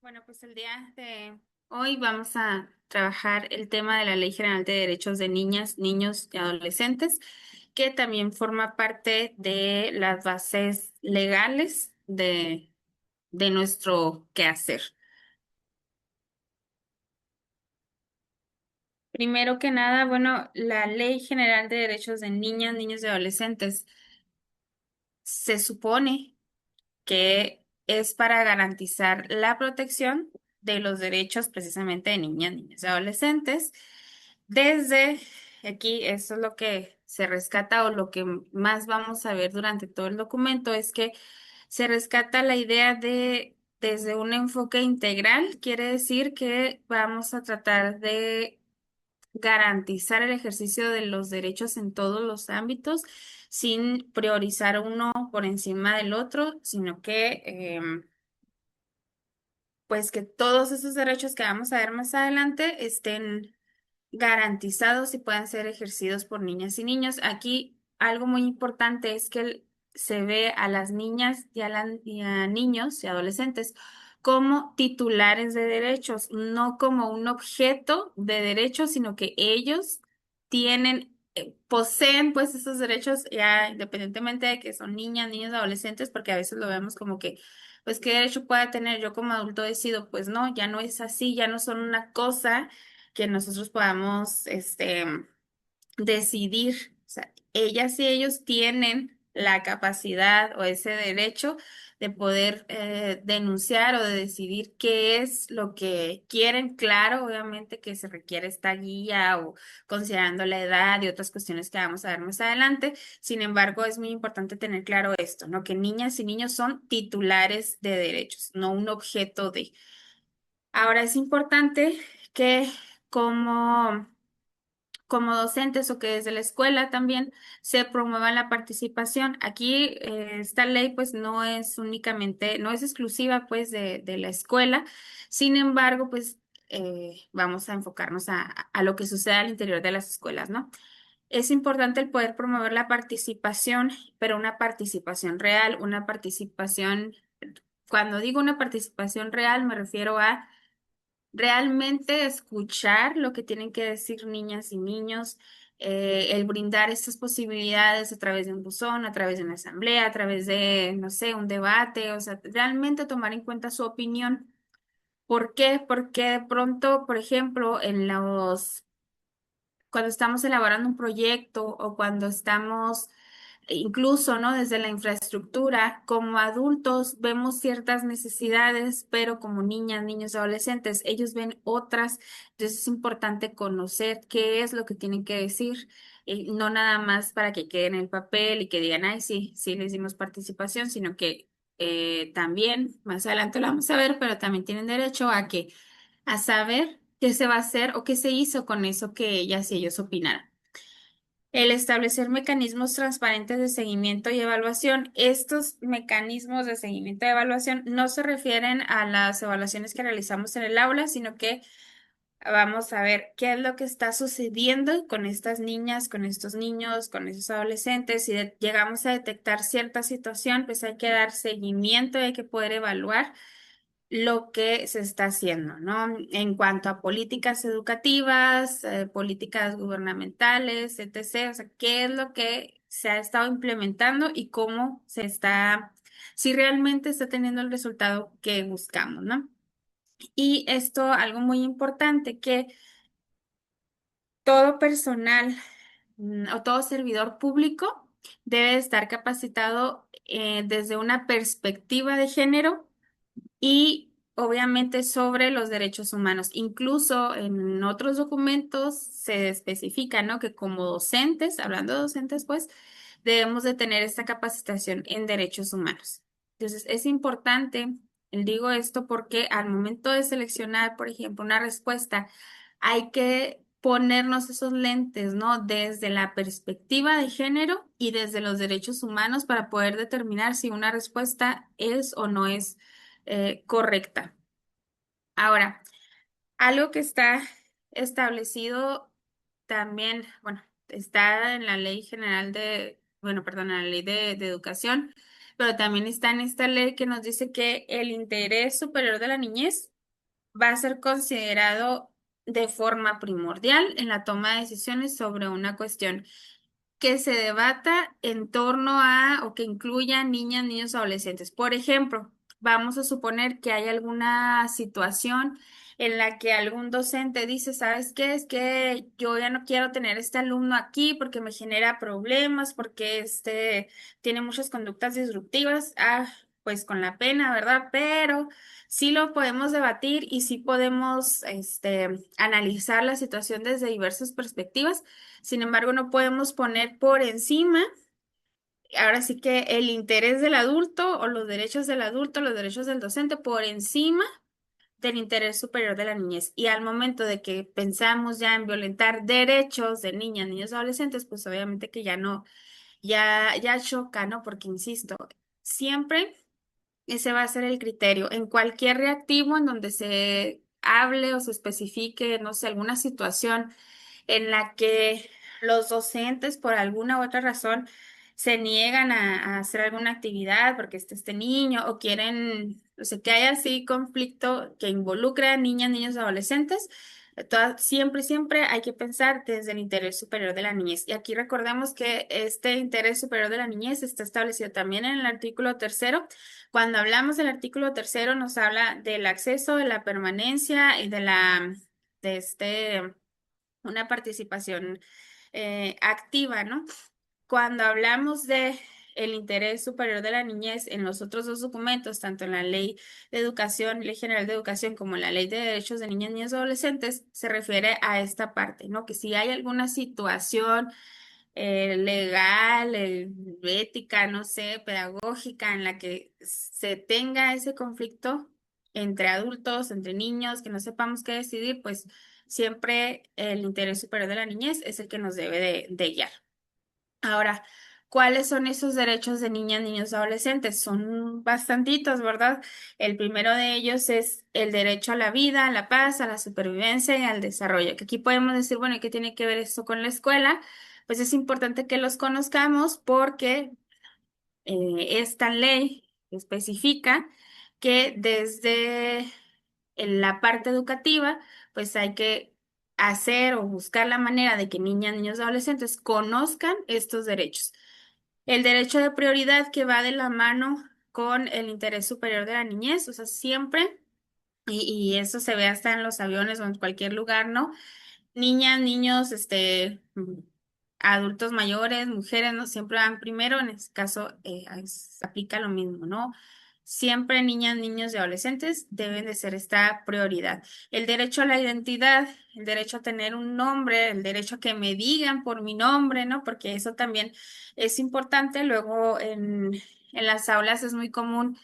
Bueno, pues el día de hoy vamos a trabajar el tema de la Ley General de Derechos de Niñas, Niños y Adolescentes, que también forma parte de las bases legales de nuestro quehacer. Primero que nada, bueno, la Ley General de Derechos de Niñas, Niños y Adolescentes se supone que es para garantizar la protección de los derechos precisamente de niñas, niños y adolescentes. Desde aquí, eso es lo que se rescata o lo que más vamos a ver durante todo el documento, es que se rescata la idea de, desde un enfoque integral, quiere decir que vamos a tratar de garantizar el ejercicio de los derechos en todos los ámbitos sin priorizar uno por encima del otro, sino que pues que todos esos derechos que vamos a ver más adelante estén garantizados y puedan ser ejercidos por niñas y niños. Aquí algo muy importante es que se ve a las niñas y a niños y adolescentes como titulares de derechos, no como un objeto de derechos, sino que ellos tienen, poseen pues esos derechos ya independientemente de que son niñas, niños, adolescentes, porque a veces lo vemos como que pues qué derecho pueda tener yo como adulto decido, pues no, ya no es así, ya no son una cosa que nosotros podamos decidir. O sea, ellas y ellos tienen la capacidad o ese derecho de poder denunciar o de decidir qué es lo que quieren. Claro, obviamente que se requiere esta guía o considerando la edad y otras cuestiones que vamos a ver más adelante. Sin embargo, es muy importante tener claro esto, ¿no? Que niñas y niños son titulares de derechos, no un objeto de. Ahora es importante que como como docentes o que desde la escuela también se promueva la participación. Aquí esta ley pues no es únicamente, no es exclusiva pues de la escuela, sin embargo pues vamos a enfocarnos a lo que sucede al interior de las escuelas, ¿no? Es importante el poder promover la participación, pero una participación real, una participación, cuando digo una participación real me refiero a realmente escuchar lo que tienen que decir niñas y niños, el brindar estas posibilidades a través de un buzón, a través de una asamblea, a través de, no sé, un debate, o sea, realmente tomar en cuenta su opinión. ¿Por qué? Porque de pronto, por ejemplo, cuando estamos elaborando un proyecto o cuando estamos incluso, ¿no? Desde la infraestructura, como adultos vemos ciertas necesidades, pero como niñas, niños, adolescentes, ellos ven otras. Entonces es importante conocer qué es lo que tienen que decir, no nada más para que quede en el papel y que digan, ay, sí, sí les dimos participación, sino que también, más adelante lo vamos a ver, pero también tienen derecho a saber qué se va a hacer o qué se hizo con eso que ellas y ellos opinaran. El establecer mecanismos transparentes de seguimiento y evaluación. Estos mecanismos de seguimiento y evaluación no se refieren a las evaluaciones que realizamos en el aula, sino que vamos a ver qué es lo que está sucediendo con estas niñas, con estos niños, con esos adolescentes. Si llegamos a detectar cierta situación, pues hay que dar seguimiento y hay que poder evaluar lo que se está haciendo, ¿no? En cuanto a políticas educativas, políticas gubernamentales, etc. O sea, qué es lo que se ha estado implementando y cómo se está, si realmente está teniendo el resultado que buscamos, ¿no? Y esto, algo muy importante, que todo personal o todo servidor público debe estar capacitado desde una perspectiva de género y obviamente sobre los derechos humanos. Incluso en otros documentos se especifica, ¿no? Que como docentes, hablando de docentes, pues debemos de tener esta capacitación en derechos humanos. Entonces, es importante, digo esto porque al momento de seleccionar, por ejemplo, una respuesta, hay que ponernos esos lentes, ¿no? Desde la perspectiva de género y desde los derechos humanos para poder determinar si una respuesta es o no es correcta. Ahora, algo que está establecido también, bueno, está en la Ley General bueno, perdón, en la Ley de Educación, pero también está en esta ley que nos dice que el interés superior de la niñez va a ser considerado de forma primordial en la toma de decisiones sobre una cuestión que se debata en torno a o que incluya niñas, niños, adolescentes. Por ejemplo, vamos a suponer que hay alguna situación en la que algún docente dice, ¿sabes qué? Es que yo ya no quiero tener este alumno aquí porque me genera problemas, porque tiene muchas conductas disruptivas. Ah, pues con la pena, ¿verdad? Pero sí lo podemos debatir y sí podemos, analizar la situación desde diversas perspectivas. Sin embargo, no podemos poner por encima, ahora sí que el interés del adulto o los derechos del adulto, los derechos del docente por encima del interés superior de la niñez. Y al momento de que pensamos ya en violentar derechos de niñas, niños, adolescentes, pues obviamente que ya no, ya choca, ¿no? Porque insisto, siempre ese va a ser el criterio. En cualquier reactivo en donde se hable o se especifique, no sé, alguna situación en la que los docentes, por alguna u otra razón, se niegan a hacer alguna actividad porque está este niño o quieren, o sea, que haya así conflicto que involucre a niñas, niños, adolescentes. Siempre, siempre hay que pensar desde el interés superior de la niñez. Y aquí recordemos que este interés superior de la niñez está establecido también en el artículo tercero. Cuando hablamos del artículo tercero, nos habla del acceso, de la permanencia y de una participación activa, ¿no? Cuando hablamos de el interés superior de la niñez en los otros dos documentos, tanto en la Ley de Educación, Ley General de Educación, como en la Ley de Derechos de Niñas, Niños y Adolescentes, se refiere a esta parte, ¿no? Que si hay alguna situación legal, ética, no sé, pedagógica, en la que se tenga ese conflicto entre adultos, entre niños, que no sepamos qué decidir, pues siempre el interés superior de la niñez es el que nos debe de guiar. Ahora, ¿cuáles son esos derechos de niñas, niños, adolescentes? Son bastantitos, ¿verdad? El primero de ellos es el derecho a la vida, a la paz, a la supervivencia y al desarrollo. Que aquí podemos decir, bueno, ¿y qué tiene que ver esto con la escuela? Pues es importante que los conozcamos porque esta ley especifica que desde en la parte educativa, pues hay que hacer o buscar la manera de que niñas, niños, adolescentes conozcan estos derechos. El derecho de prioridad que va de la mano con el interés superior de la niñez, o sea, siempre, y eso se ve hasta en los aviones o en cualquier lugar, ¿no? Niñas, niños, adultos mayores, mujeres, ¿no? Siempre van primero, en este caso aplica lo mismo, ¿no? Siempre niñas, niños y adolescentes deben de ser esta prioridad. El derecho a la identidad, el derecho a tener un nombre, el derecho a que me digan por mi nombre, ¿no? Porque eso también es importante. Luego en las aulas es muy común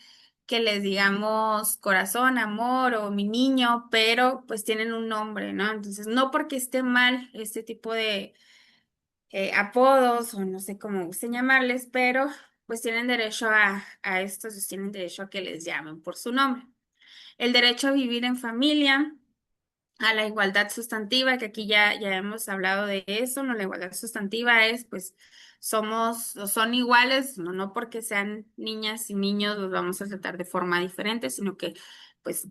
que les digamos corazón, amor o mi niño, pero pues tienen un nombre, ¿no? Entonces, no porque esté mal este tipo de apodos o no sé cómo gusten llamarles, pero pues tienen derecho a estos, pues, tienen derecho a que les llamen por su nombre. El derecho a vivir en familia, a la igualdad sustantiva, que aquí ya hemos hablado de eso, ¿no? La igualdad sustantiva es, pues, somos o son iguales, no porque sean niñas y niños los vamos a tratar de forma diferente, sino que, pues,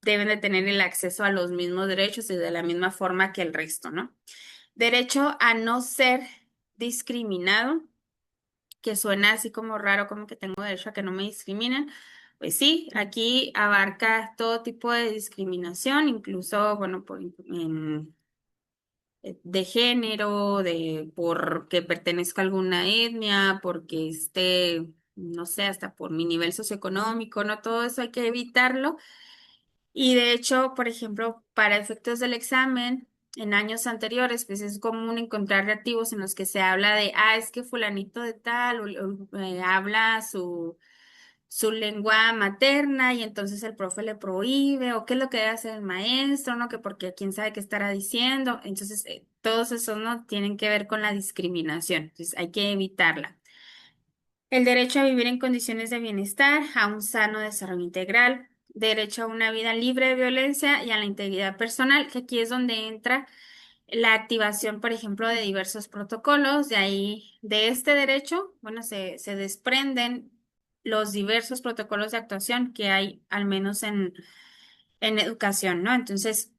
deben de tener el acceso a los mismos derechos y de la misma forma que el resto, ¿no? Derecho a no ser discriminado, que suena así como raro, como que tengo derecho a que no me discriminen. Pues sí, aquí abarca todo tipo de discriminación, incluso, bueno, de género, de porque pertenezco a alguna etnia, porque no sé, hasta por mi nivel socioeconómico, ¿no? Todo eso hay que evitarlo. Y de hecho, por ejemplo, para efectos del examen, en años anteriores, pues es común encontrar reactivos en los que se habla de, es que fulanito de tal habla su lengua materna y entonces el profe le prohíbe, o qué es lo que debe hacer el maestro, ¿no? Que porque quién sabe qué estará diciendo. Entonces, todos esos no tienen que ver con la discriminación, entonces hay que evitarla. El derecho a vivir en condiciones de bienestar, a un sano desarrollo integral, derecho a una vida libre de violencia y a la integridad personal, que aquí es donde entra la activación, por ejemplo, de diversos protocolos. De ahí, de este derecho, bueno, se desprenden los diversos protocolos de actuación que hay, al menos en educación, ¿no? Entonces,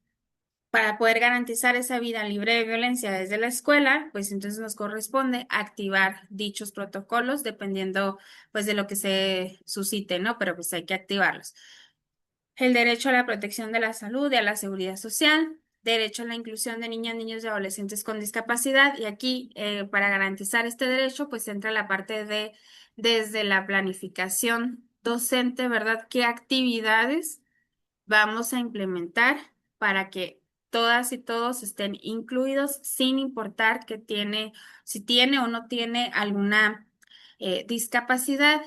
para poder garantizar esa vida libre de violencia desde la escuela, pues entonces nos corresponde activar dichos protocolos dependiendo pues de lo que se suscite, ¿no? Pero pues hay que activarlos. El derecho a la protección de la salud y a la seguridad social, derecho a la inclusión de niñas, niños y adolescentes con discapacidad. Y aquí, para garantizar este derecho, pues entra la parte de desde la planificación docente, ¿verdad? ¿Qué actividades vamos a implementar para que todas y todos estén incluidos sin importar que tiene, si tiene o no tiene alguna discapacidad?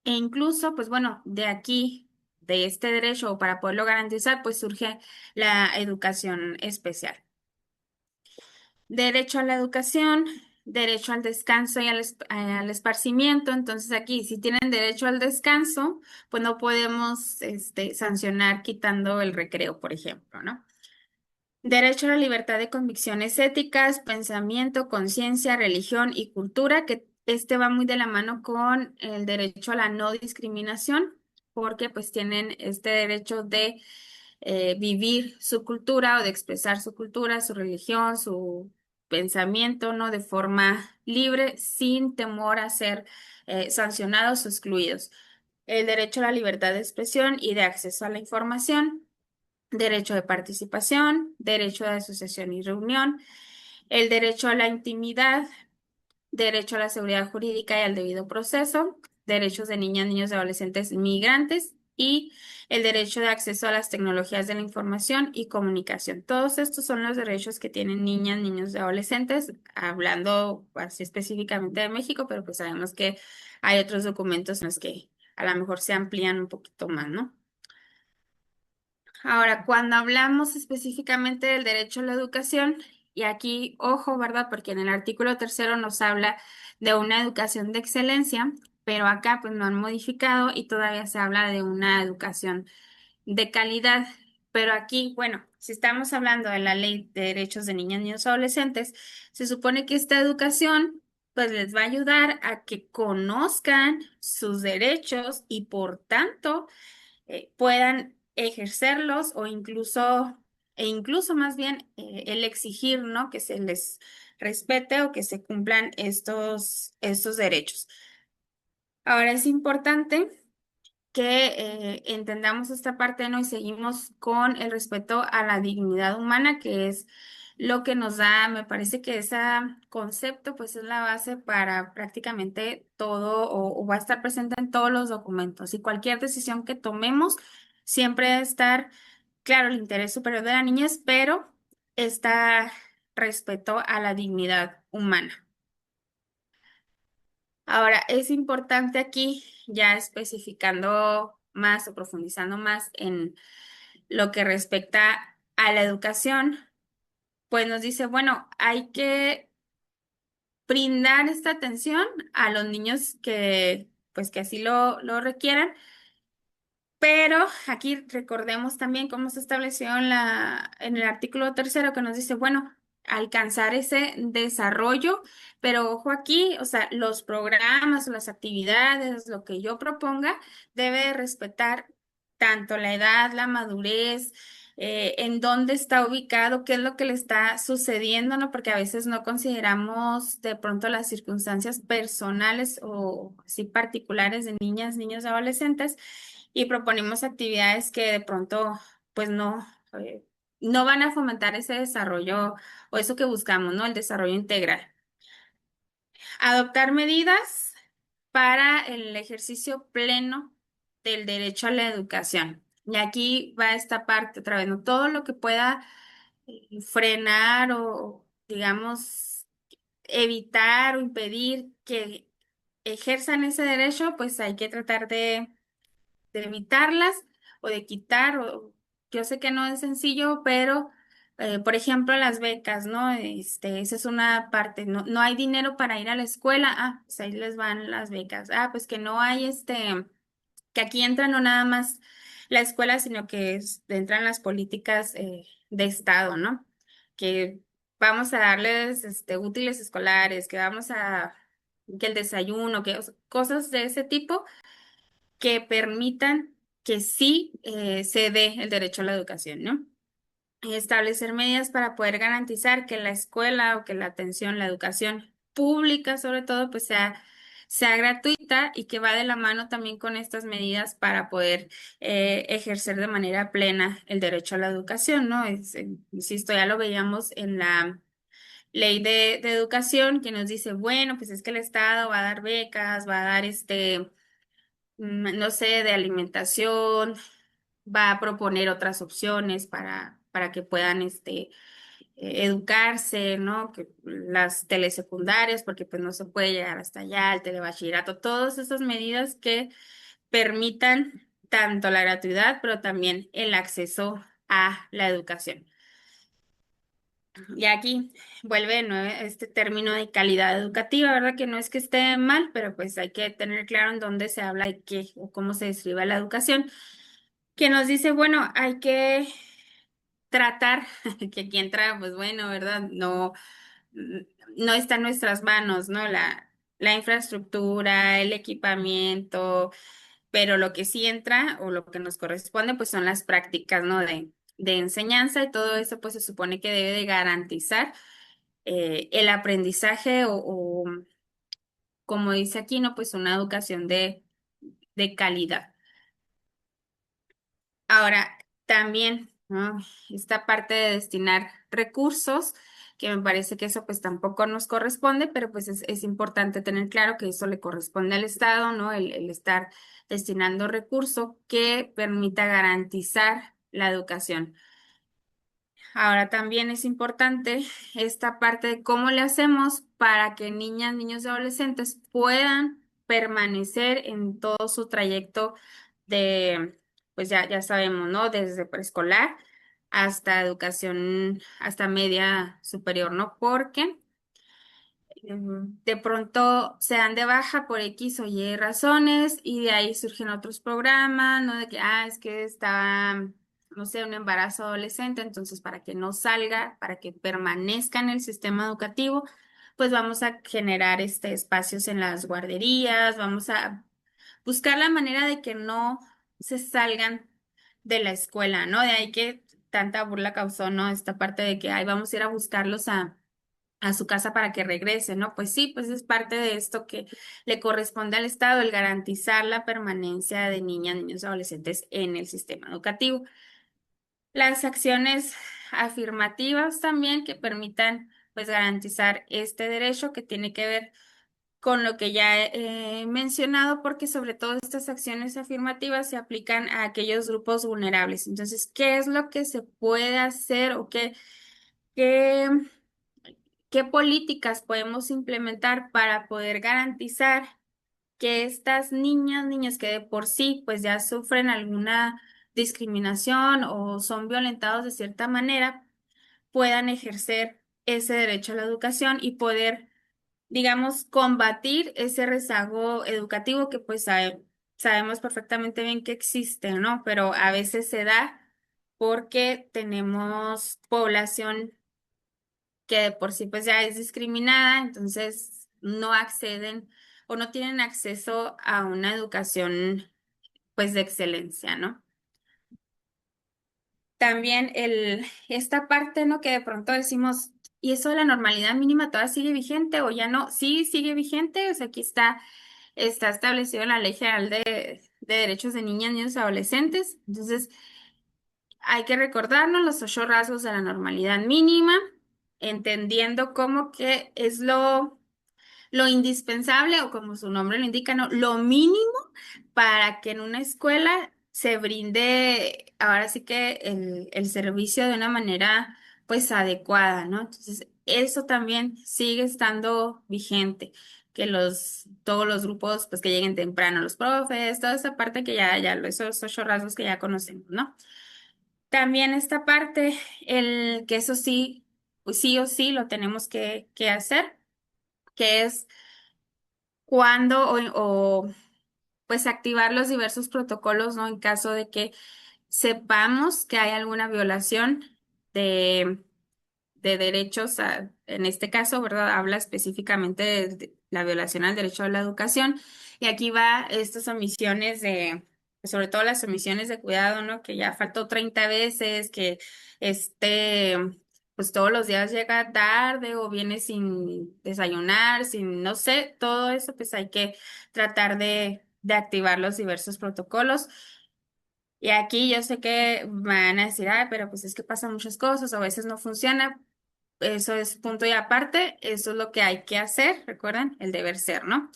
E incluso, pues bueno, de aquí, de este derecho, o para poderlo garantizar, pues surge la educación especial. Derecho a la educación, derecho al descanso y al esparcimiento. Entonces aquí, si tienen derecho al descanso, pues no podemos sancionar quitando el recreo, por ejemplo, ¿no? Derecho a la libertad de convicciones éticas, pensamiento, conciencia, religión y cultura, que este va muy de la mano con el derecho a la no discriminación, porque pues tienen este derecho de vivir su cultura o de expresar su cultura, su religión, su pensamiento, ¿no? De forma libre, sin temor a ser sancionados o excluidos. El derecho a la libertad de expresión y de acceso a la información, derecho de participación, derecho de asociación y reunión, el derecho a la intimidad, derecho a la seguridad jurídica y al debido proceso, derechos de niñas, niños y adolescentes migrantes y el derecho de acceso a las tecnologías de la información y comunicación. Todos estos son los derechos que tienen niñas, niños y adolescentes, hablando así específicamente de México, pero pues sabemos que hay otros documentos en los que a lo mejor se amplían un poquito más, ¿no? Ahora, cuando hablamos específicamente del derecho a la educación, y aquí, ojo, ¿verdad? Porque en el artículo tercero nos habla de una educación de excelencia, pero acá pues no han modificado y todavía se habla de una educación de calidad. Pero aquí, bueno, si estamos hablando de la Ley de Derechos de Niñas, Niños y Adolescentes, se supone que esta educación pues les va a ayudar a que conozcan sus derechos y por tanto puedan ejercerlos o incluso más bien el exigir, ¿no? Que se les respete o que se cumplan estos derechos. Ahora es importante que entendamos esta parte, ¿no? Y seguimos con el respeto a la dignidad humana, que es lo que nos da, me parece que ese concepto, pues es la base para prácticamente todo o va a estar presente en todos los documentos. Y cualquier decisión que tomemos, siempre debe estar, claro, el interés superior de la niñez, pero está respeto a la dignidad humana. Ahora, es importante aquí, ya especificando más o profundizando más en lo que respecta a la educación, pues nos dice, bueno, hay que brindar esta atención a los niños pues que así lo requieran, pero aquí recordemos también cómo se estableció en el artículo tercero que nos dice, bueno, alcanzar ese desarrollo, pero ojo aquí, o sea, los programas o las actividades, lo que yo proponga, debe respetar tanto la edad, la madurez, en dónde está ubicado, qué es lo que le está sucediendo, ¿no? Porque a veces no consideramos de pronto las circunstancias personales o así particulares de niñas, niños, adolescentes y proponemos actividades que de pronto, pues eh, no van a fomentar ese desarrollo o eso que buscamos, ¿no? El desarrollo integral. Adoptar medidas para el ejercicio pleno del derecho a la educación. Y aquí va esta parte otra vez, ¿no? Todo lo que pueda frenar o, digamos, evitar o impedir que ejerzan ese derecho, pues hay que tratar de evitarlas o de quitar, o yo sé que no es sencillo, pero por ejemplo las becas, ¿no? Esa es una parte, no hay dinero para ir a la escuela, pues ahí les van las becas, pues que no hay que aquí entran no nada más la escuela, sino que entran las políticas de Estado, ¿no? Que vamos a darles útiles escolares, que el desayuno, que o sea, cosas de ese tipo que permitan que sí se dé el derecho a la educación, ¿no? Y establecer medidas para poder garantizar que la escuela o que la atención, la educación pública sobre todo, pues sea gratuita y que va de la mano también con estas medidas para poder ejercer de manera plena el derecho a la educación, ¿no? Insisto, ya lo veíamos en la ley de educación que nos dice, bueno, pues es que el Estado va a dar becas, va a dar no sé, de alimentación, va a proponer otras opciones para que puedan educarse, ¿no? Que las telesecundarias, porque pues no se puede llegar hasta allá, el telebachillerato, todas esas medidas que permitan tanto la gratuidad, pero también el acceso a la educación. Y aquí vuelve, ¿no? Este término de calidad educativa, ¿verdad? Que no es que esté mal, pero pues hay que tener claro en dónde se habla de qué o cómo se describe la educación, que nos dice, bueno, hay que tratar, que aquí entra, pues bueno, ¿verdad? No, no está en nuestras manos, ¿no? La infraestructura, el equipamiento, pero lo que sí entra o lo que nos corresponde, pues son las prácticas, ¿no? De enseñanza y todo eso, pues se supone que debe de garantizar el aprendizaje o, como dice aquí, ¿no? Pues una educación de calidad. Ahora, también, ¿no? Esta parte de destinar recursos, que me parece que eso pues tampoco nos corresponde, pero pues es importante tener claro que eso le corresponde al Estado, ¿no? El estar destinando recursos que permita garantizar la educación. Ahora también es importante esta parte de cómo le hacemos para que niñas, niños y adolescentes puedan permanecer en todo su trayecto de, pues ya sabemos, ¿no? Desde preescolar hasta educación, hasta media superior, ¿no? Porque de pronto se dan de baja por X o Y razones y de ahí surgen otros programas, ¿no? De que, es que estaba, no sé, un embarazo adolescente, entonces para que no salga, para que permanezca en el sistema educativo, pues vamos a generar espacios en las guarderías, vamos a buscar la manera de que no se salgan de la escuela, ¿no? De ahí que tanta burla causó, ¿no? Esta parte de que, ay, vamos a ir a buscarlos a su casa para que regrese, ¿no? Pues sí, pues es parte de esto que le corresponde al Estado, el garantizar la permanencia de niñas, niños y adolescentes en el sistema educativo. Las acciones afirmativas también que permitan, pues, garantizar este derecho que tiene que ver con lo que ya he mencionado, porque sobre todo estas acciones afirmativas se aplican a aquellos grupos vulnerables. Entonces, ¿qué es lo que se puede hacer o qué ¿qué políticas podemos implementar para poder garantizar que estas niñas, niños que de por sí pues ya sufren alguna discriminación o son violentados de cierta manera, puedan ejercer ese derecho a la educación y poder, digamos, combatir ese rezago educativo que pues sabemos perfectamente bien que existe, ¿no? Pero a veces se da porque tenemos población que de por sí pues ya es discriminada, entonces no acceden o no tienen acceso a una educación pues de excelencia, ¿no? También esta parte, ¿no? Que de pronto decimos, ¿y eso de la normalidad mínima todavía sigue vigente o ya no? Sí, sigue vigente, o sea, aquí está establecido en la Ley General de Derechos de Niñas, Niños y Adolescentes, entonces hay que recordarnos los 8 rasgos de la normalidad mínima, entendiendo cómo que es lo indispensable o como su nombre lo indica, ¿no? Lo mínimo para que en una escuela se brinde ahora sí que el servicio de una manera pues adecuada, ¿no? Entonces, eso también sigue estando vigente, que todos los grupos pues que lleguen temprano, los profes, toda esa parte que esos 8 rasgos que ya conocemos, ¿no? También esta parte, que eso sí, pues sí o sí lo tenemos que hacer, que es cuándo pues activar los diversos protocolos, ¿no? En caso de que sepamos que hay alguna violación de, de derechos, en este caso, ¿verdad? Habla específicamente de la violación al derecho a la educación y aquí va estas omisiones sobre todo las omisiones de cuidado, ¿no? Que ya faltó 30 veces, que este, pues todos los días llega tarde o viene sin desayunar, sin, no sé, todo eso, pues hay que tratar de activar los diversos protocolos. Y aquí yo sé que van a decir, ah, pero pues es que pasan muchas cosas, o a veces no funciona. Eso es punto y aparte, eso es lo que hay que hacer, recuerden, el deber ser, ¿no?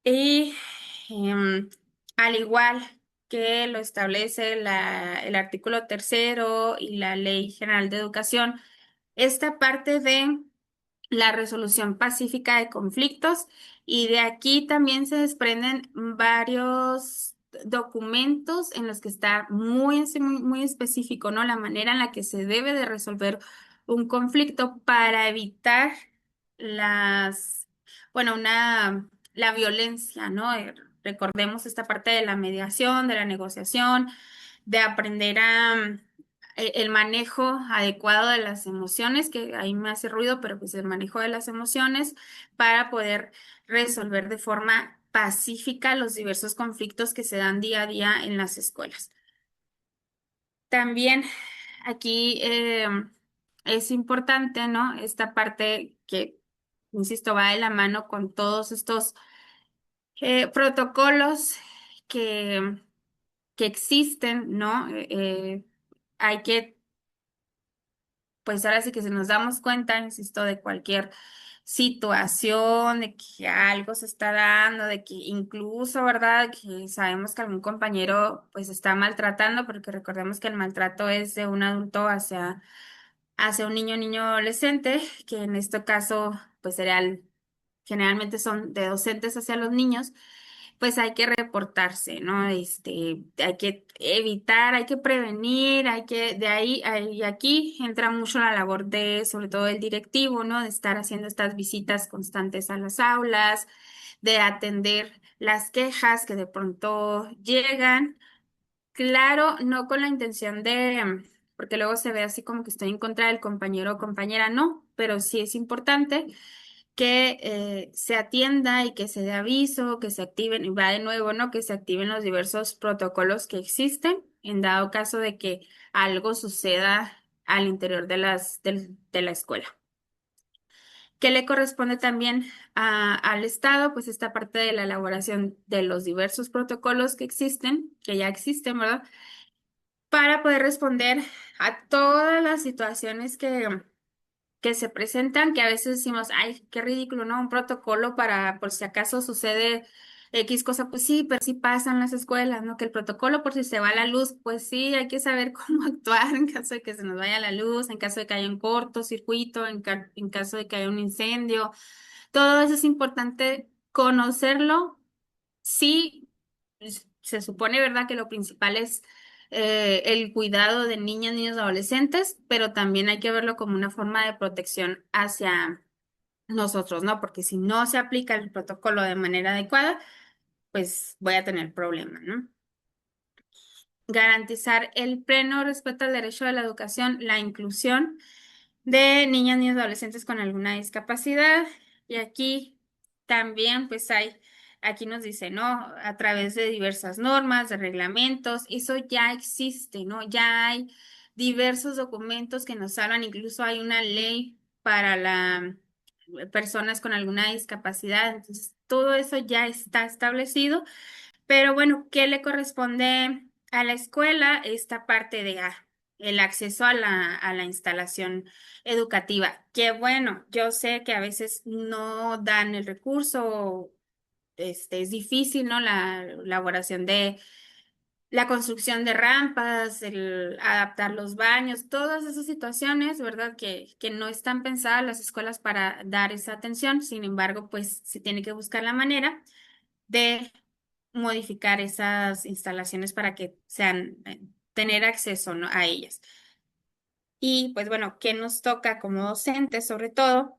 Y em, al igual que lo establece el artículo tercero y la Ley General de Educación, esta parte de la resolución pacífica de conflictos y de aquí también se desprenden varios documentos en los que está muy específico, ¿no? La manera en la que se debe de resolver un conflicto para evitar las, bueno, la violencia, ¿no? Recordemos esta parte de la mediación, de la negociación, de aprender el manejo adecuado de las emociones, que ahí me hace ruido, pero pues el manejo de las emociones para poder resolver de forma pacífica los diversos conflictos que se dan día a día en las escuelas. También aquí es importante, ¿no? Esta parte que, insisto, va de la mano con todos estos protocolos que, que existen, ¿no? Hay que pues ahora sí que si nos damos cuenta, insisto, de cualquier situación, de que algo se está dando, de que incluso, ¿verdad? Que sabemos que algún compañero pues está maltratando, porque recordemos que el maltrato es de un adulto hacia un niño adolescente, que en este caso pues generalmente son de docentes hacia los niños pues hay que reportarse, ¿no? Hay que evitar, hay que prevenir, y aquí entra mucho la labor de, sobre todo el directivo, ¿no? De estar haciendo estas visitas constantes a las aulas, de atender las quejas que de pronto llegan. Claro, no con la intención porque luego se ve así como que estoy en contra del compañero o compañera, no, pero sí es importante que se atienda y que se dé aviso, que se activen, y va de nuevo, ¿no? Que se activen los diversos protocolos que existen en dado caso de que algo suceda al interior de la escuela. ¿Qué le corresponde también al Estado? Pues esta parte de la elaboración de los diversos protocolos que existen, que ya existen, ¿verdad? Para poder responder a todas las situaciones que se presentan, que a veces decimos, ay, qué ridículo, ¿no? Un protocolo para por si acaso sucede X cosa, pues sí, pero sí pasa en las escuelas, ¿no? Que el protocolo por si se va la luz, pues sí, hay que saber cómo actuar en caso de que se nos vaya la luz, en caso de que haya un cortocircuito, en caso de que haya un incendio. Todo eso es importante conocerlo. Sí, se supone, ¿verdad?, que lo principal es el cuidado de niñas, niños, adolescentes, pero también hay que verlo como una forma de protección hacia nosotros, ¿no? Porque si no se aplica el protocolo de manera adecuada, pues voy a tener problemas, ¿no? Garantizar el pleno respeto al derecho a la educación, la inclusión de niñas, niños, adolescentes con alguna discapacidad. Y aquí también, pues aquí nos dice, ¿no? A través de diversas normas, de reglamentos, eso ya existe, ¿no? Ya hay diversos documentos que nos hablan, incluso hay una ley para las personas con alguna discapacidad, entonces todo eso ya está establecido. Pero bueno, ¿qué le corresponde a la escuela? Esta parte de el acceso a a la instalación educativa. Que bueno, yo sé que a veces no dan el recurso, es difícil, ¿no? La elaboración de la construcción de rampas, el adaptar los baños, todas esas situaciones, ¿verdad? Que no están pensadas las escuelas para dar esa atención. Sin embargo, pues se tiene que buscar la manera de modificar esas instalaciones para que sean, tener acceso, ¿no?, a ellas. Y pues bueno, ¿qué nos toca como docentes sobre todo?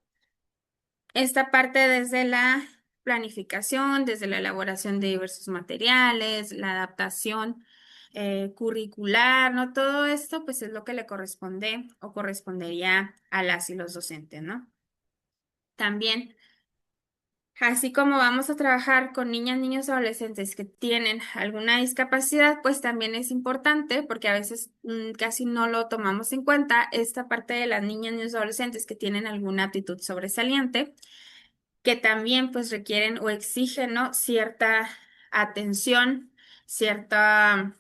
Esta parte desde la planificación, desde la elaboración de diversos materiales, la adaptación curricular, ¿no? Todo esto pues es lo que le corresponde o correspondería a las y los docentes, ¿no? También Así como vamos a trabajar con niñas, niños, adolescentes que tienen alguna discapacidad, pues también es importante, porque a veces casi no lo tomamos en cuenta, esta parte de las niñas, niños, adolescentes que tienen alguna aptitud sobresaliente, que también pues requieren o exigen, ¿no? Cierta atención, cierta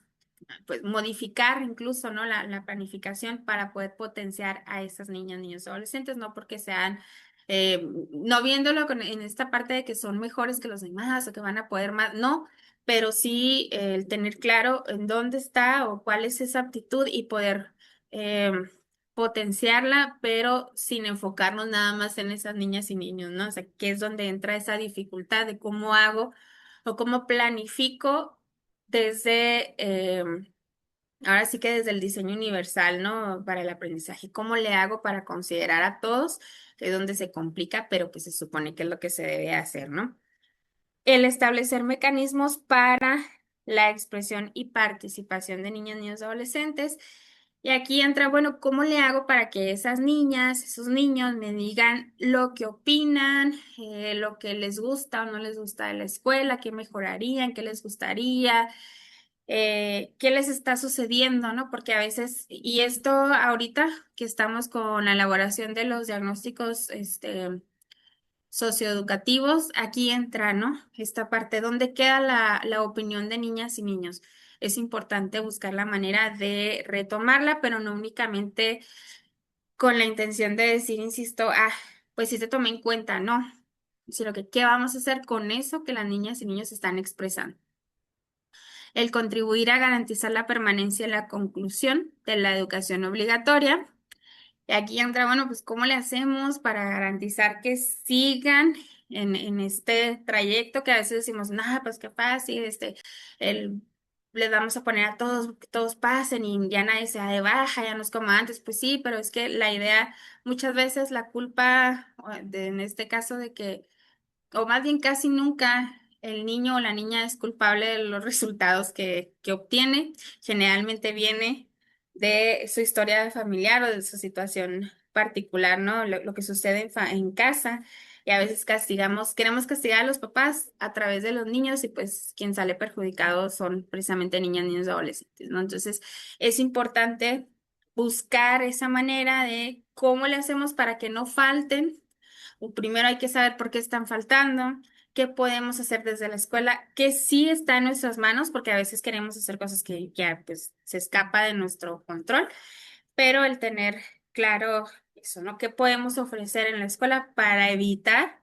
pues modificar incluso, ¿no? La planificación para poder potenciar a esas niñas, niños, adolescentes, no porque sean, no viéndolo en esta parte de que son mejores que los demás o que van a poder más, no, pero sí el tener claro en dónde está o cuál es esa aptitud y poder eh, potenciarla, pero sin enfocarnos nada más en esas niñas y niños, ¿no? O sea, que es donde entra esa dificultad de cómo hago o cómo planifico desde, ahora sí que desde el diseño universal, ¿no? Para el aprendizaje, ¿cómo le hago para considerar a todos? Es donde se complica, pero pues se supone que es lo que se debe hacer, ¿no? El establecer mecanismos para la expresión y participación de niñas, niños, adolescentes. Y aquí entra, bueno, ¿cómo le hago para que esas niñas, esos niños me digan lo que opinan, lo que les gusta o no les gusta de la escuela, qué mejorarían, qué les gustaría, qué les está sucediendo, ¿no? Porque a veces, y esto ahorita que estamos con la elaboración de los diagnósticos, socioeducativos, aquí entra, ¿no? Esta parte, ¿dónde queda la opinión de niñas y niños? Es importante buscar la manera de retomarla, pero no únicamente con la intención de decir, insisto, pues sí se tome en cuenta, ¿no? Sino que, ¿qué vamos a hacer con eso que las niñas y niños están expresando? El contribuir a garantizar la permanencia en la conclusión de la educación obligatoria. Y aquí entra, bueno, pues ¿cómo le hacemos para garantizar que sigan en este trayecto que a veces decimos, nada, pues qué fácil, el, les vamos a poner a todos, que todos pasen y ya nadie se da de baja, ya no es como antes, pues sí, pero es que la idea, muchas veces la culpa, en este caso de que o más bien casi nunca el niño o la niña es culpable de los resultados que obtiene. Generalmente viene de su historia familiar o de su situación particular, ¿no? Lo que sucede en casa. Y a veces castigamos, queremos castigar a los papás a través de los niños y pues quien sale perjudicado son precisamente niñas, niños, adolescentes, ¿no? Entonces es importante buscar esa manera de cómo le hacemos para que no falten. Primero hay que saber por qué están faltando, qué podemos hacer desde la escuela, qué sí está en nuestras manos, porque a veces queremos hacer cosas que ya pues se escapa de nuestro control, pero el tener claro eso, ¿no? ¿Qué podemos ofrecer en la escuela para evitar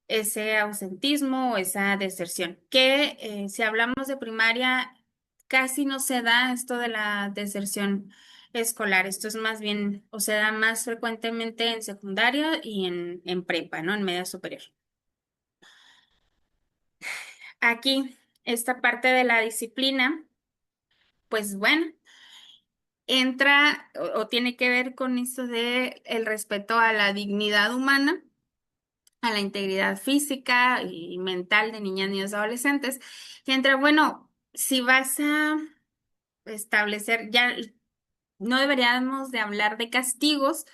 ese ausentismo o esa deserción? Que si hablamos de primaria, casi no se da esto de la deserción escolar. Esto es más bien, o se da más frecuentemente en secundaria y en prepa, ¿no? En media superior. Aquí, esta parte de la disciplina, pues bueno, entra o tiene que ver con esto de el respeto a la dignidad humana, a la integridad física y mental de niñas, niños, adolescentes. Y entra, bueno, si vas a establecer, ya no deberíamos de hablar de castigos,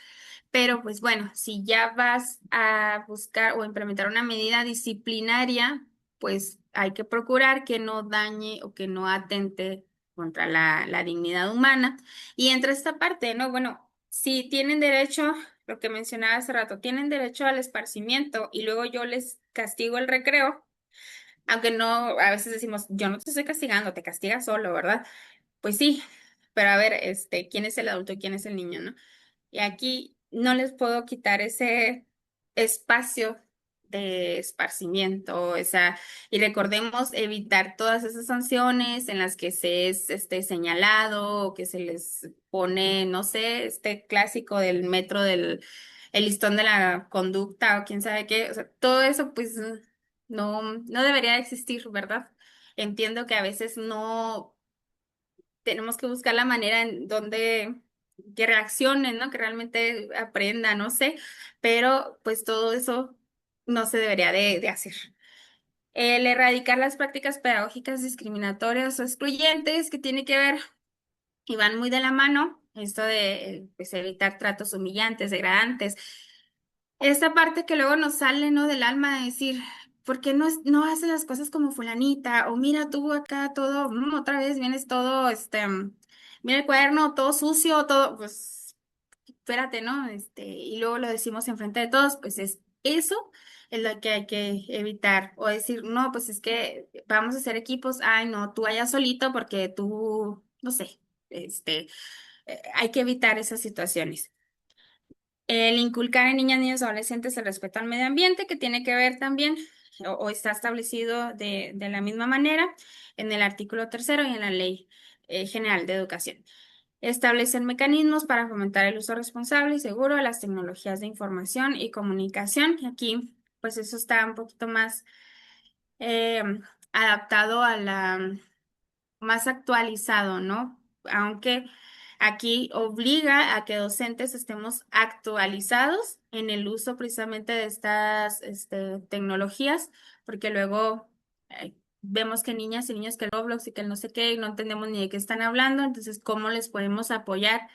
pero pues bueno, si ya vas a buscar o implementar una medida disciplinaria, pues hay que procurar que no dañe o que no atente contra la dignidad humana. Y entre esta parte, ¿no? Bueno, si tienen derecho, lo que mencionaba hace rato, tienen derecho al esparcimiento y luego yo les castigo el recreo, aunque no, a veces decimos, yo no te estoy castigando, te castigas solo, ¿verdad? Pues sí, pero a ver, ¿quién es el adulto y quién es el niño, no? Y aquí no les puedo quitar ese espacio de esparcimiento, y recordemos evitar todas esas sanciones en las que se es señalado o que se les pone, no sé, este clásico del metro del el listón de la conducta o quién sabe qué, o sea, todo eso pues no debería existir, ¿verdad? Entiendo que a veces no tenemos que buscar la manera en donde que reaccionen, ¿no? Que realmente aprendan, no sé, pero pues todo eso no se debería de hacer. El erradicar las prácticas pedagógicas discriminatorias o excluyentes que tiene que ver y van muy de la mano, esto de pues, evitar tratos humillantes, degradantes. Esta parte que luego nos sale, ¿no? Del alma de decir, ¿por qué no haces las cosas como fulanita? O mira tú acá todo, otra vez vienes todo, mira el cuaderno todo sucio, todo, pues espérate, ¿no? Y luego lo decimos enfrente de todos, pues es eso es lo que hay que evitar. O decir, no, pues es que vamos a hacer equipos, ay, no, tú vayas solito porque tú, no sé, hay que evitar esas situaciones. El inculcar en niñas, niños, adolescentes el respeto al medio ambiente, que tiene que ver también, o está establecido de la misma manera en el artículo tercero y en la Ley General de Educación. Establecer mecanismos para fomentar el uso responsable y seguro de las tecnologías de información y comunicación. Y aquí, pues eso está un poquito más eh, adaptado a la más actualizado, ¿no? Aunque aquí obliga a que docentes estemos actualizados en el uso precisamente de estas tecnologías, porque luego vemos que niñas y niños que el Roblox y que el no sé qué, y no entendemos ni de qué están hablando, entonces, ¿cómo les podemos apoyar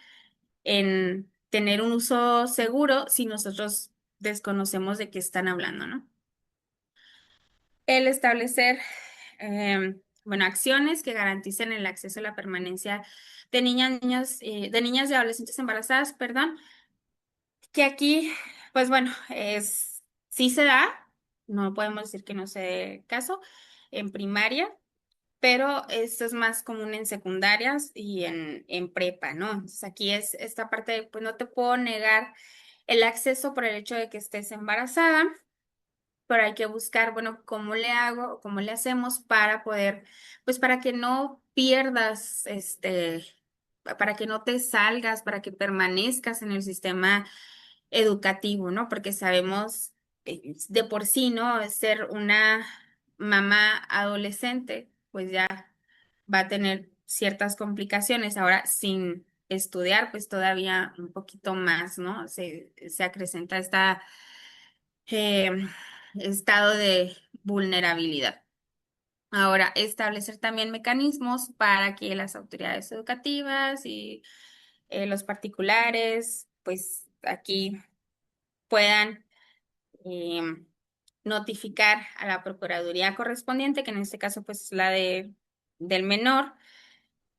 en tener un uso seguro si nosotros desconocemos de qué están hablando, ¿no? El establecer, bueno, acciones que garanticen el acceso a la permanencia de niñas, niños, de niñas y adolescentes embarazadas, perdón, que aquí, pues bueno, sí se da, no podemos decir que no se dé caso, en primaria, pero esto es más común en secundarias y en prepa, ¿no? Entonces aquí es esta parte de, pues no te puedo negar el acceso por el hecho de que estés embarazada, pero hay que buscar, bueno, cómo le hago, cómo le hacemos para poder, pues para que no pierdas, para que no te salgas, para que permanezcas en el sistema educativo, ¿no? Porque sabemos de por sí, ¿no? Ser una mamá adolescente, pues ya va a tener ciertas complicaciones. Ahora, sin estudiar, pues todavía un poquito más, ¿no? Se acrecenta esta eh, estado de vulnerabilidad. Ahora, establecer también mecanismos para que las autoridades educativas y los particulares, pues aquí puedan eh, notificar a la Procuraduría correspondiente, que en este caso pues es la del menor,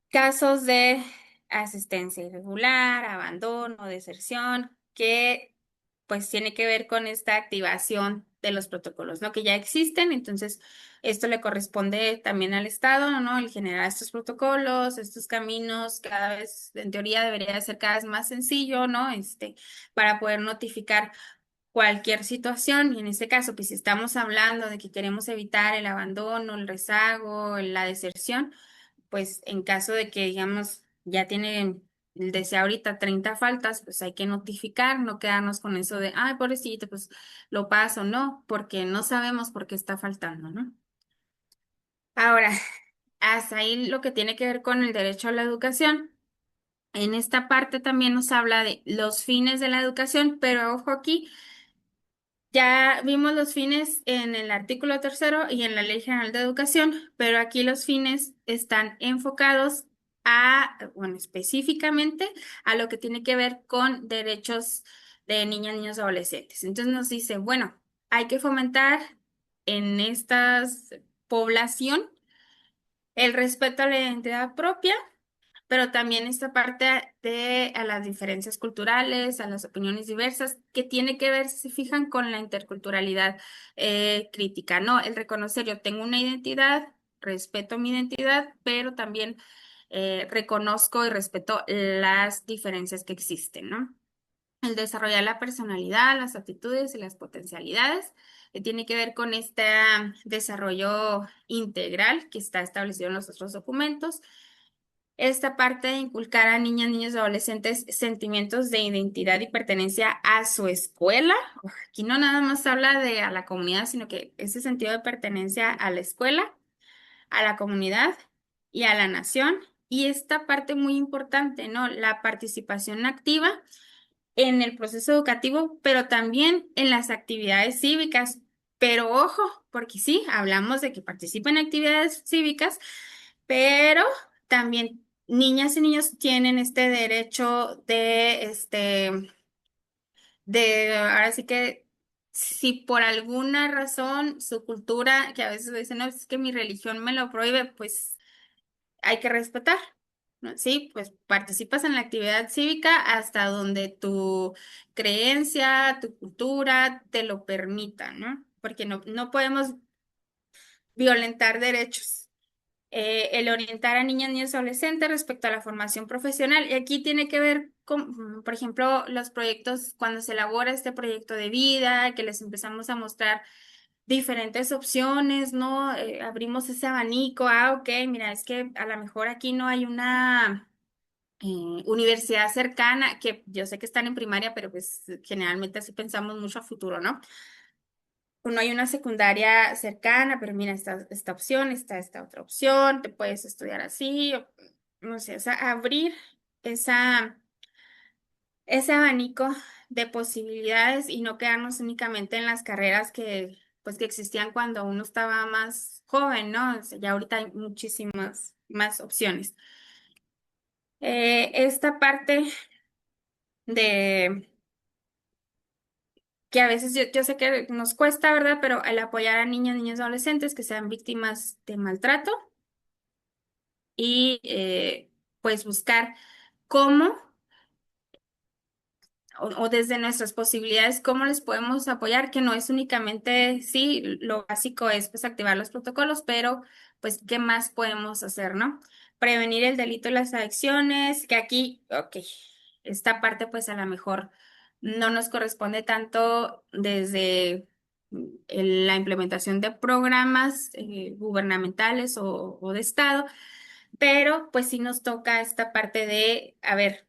casos de asistencia irregular, abandono, deserción, que pues tiene que ver con esta activación de los protocolos, ¿no? Que ya existen, entonces esto le corresponde también al Estado, ¿no? El generar estos protocolos, estos caminos, cada vez, en teoría debería de ser cada vez más sencillo, ¿no? Para poder notificar cualquier situación, y en este caso, pues si estamos hablando de que queremos evitar el abandono, el rezago, la deserción, pues en caso de que, digamos, ya tienen, desde ahorita 30 faltas, pues hay que notificar, no quedarnos con eso de, ay, pobrecito, pues lo paso, no, porque no sabemos por qué está faltando, ¿no? Ahora, hasta ahí lo que tiene que ver con el derecho a la educación. En esta parte también nos habla de los fines de la educación, pero ojo aquí. Ya vimos los fines en el artículo tercero y en la Ley General de Educación, pero aquí los fines están enfocados bueno, específicamente a lo que tiene que ver con derechos de niñas, niños, adolescentes. Entonces nos dice, bueno, hay que fomentar en esta población el respeto a la identidad propia, pero también esta parte de a las diferencias culturales, a las opiniones diversas, que tiene que ver, si se fijan, con la interculturalidad crítica, ¿no? El reconocer, yo tengo una identidad, respeto mi identidad, pero también reconozco y respeto las diferencias que existen, ¿no? El desarrollar la personalidad, las actitudes y las potencialidades, que tiene que ver con este desarrollo integral que está establecido en los otros documentos. Esta parte de inculcar a niñas, niños y adolescentes sentimientos de identidad y pertenencia a su escuela. Aquí no nada más habla de a la comunidad, sino que ese sentido de pertenencia a la escuela, a la comunidad y a la nación. Y esta parte muy importante, ¿no? La participación activa en el proceso educativo, pero también en las actividades cívicas. Pero ojo, porque sí, hablamos de que participen en actividades cívicas, pero también niñas y niños tienen este derecho ahora sí que si por alguna razón su cultura, que a veces dicen, no, es que mi religión me lo prohíbe, pues hay que respetar, ¿no? Sí, pues participas en la actividad cívica hasta donde tu creencia, tu cultura te lo permita, ¿no? Porque no podemos violentar derechos. El orientar a niñas, niños y adolescentes respecto a la formación profesional. Y aquí tiene que ver con, por ejemplo, los proyectos, cuando se elabora este proyecto de vida, que les empezamos a mostrar diferentes opciones, ¿no? Abrimos ese abanico, ok, mira, es que a lo mejor aquí no hay una universidad cercana, que yo sé que están en primaria, pero pues generalmente así pensamos mucho a futuro, ¿no? O no hay una secundaria cercana, pero mira, esta opción, está esta otra opción, te puedes estudiar así, no sé, o sea, abrir esa, ese abanico de posibilidades y no quedarnos únicamente en las carreras que, pues, que existían cuando uno estaba más joven, ¿no? O sea, ya ahorita hay muchísimas más opciones. Esta parte de que a veces yo sé que nos cuesta, ¿verdad? Pero el apoyar a niñas, niños, adolescentes que sean víctimas de maltrato y pues buscar cómo o desde nuestras posibilidades, cómo les podemos apoyar, que no es únicamente, sí, lo básico es pues activar los protocolos, pero pues, ¿qué más podemos hacer, no? Prevenir el delito y las adicciones, que aquí, ok, esta parte pues a lo mejor no nos corresponde tanto desde la implementación de programas gubernamentales o de Estado, pero pues sí nos toca esta parte de, a ver,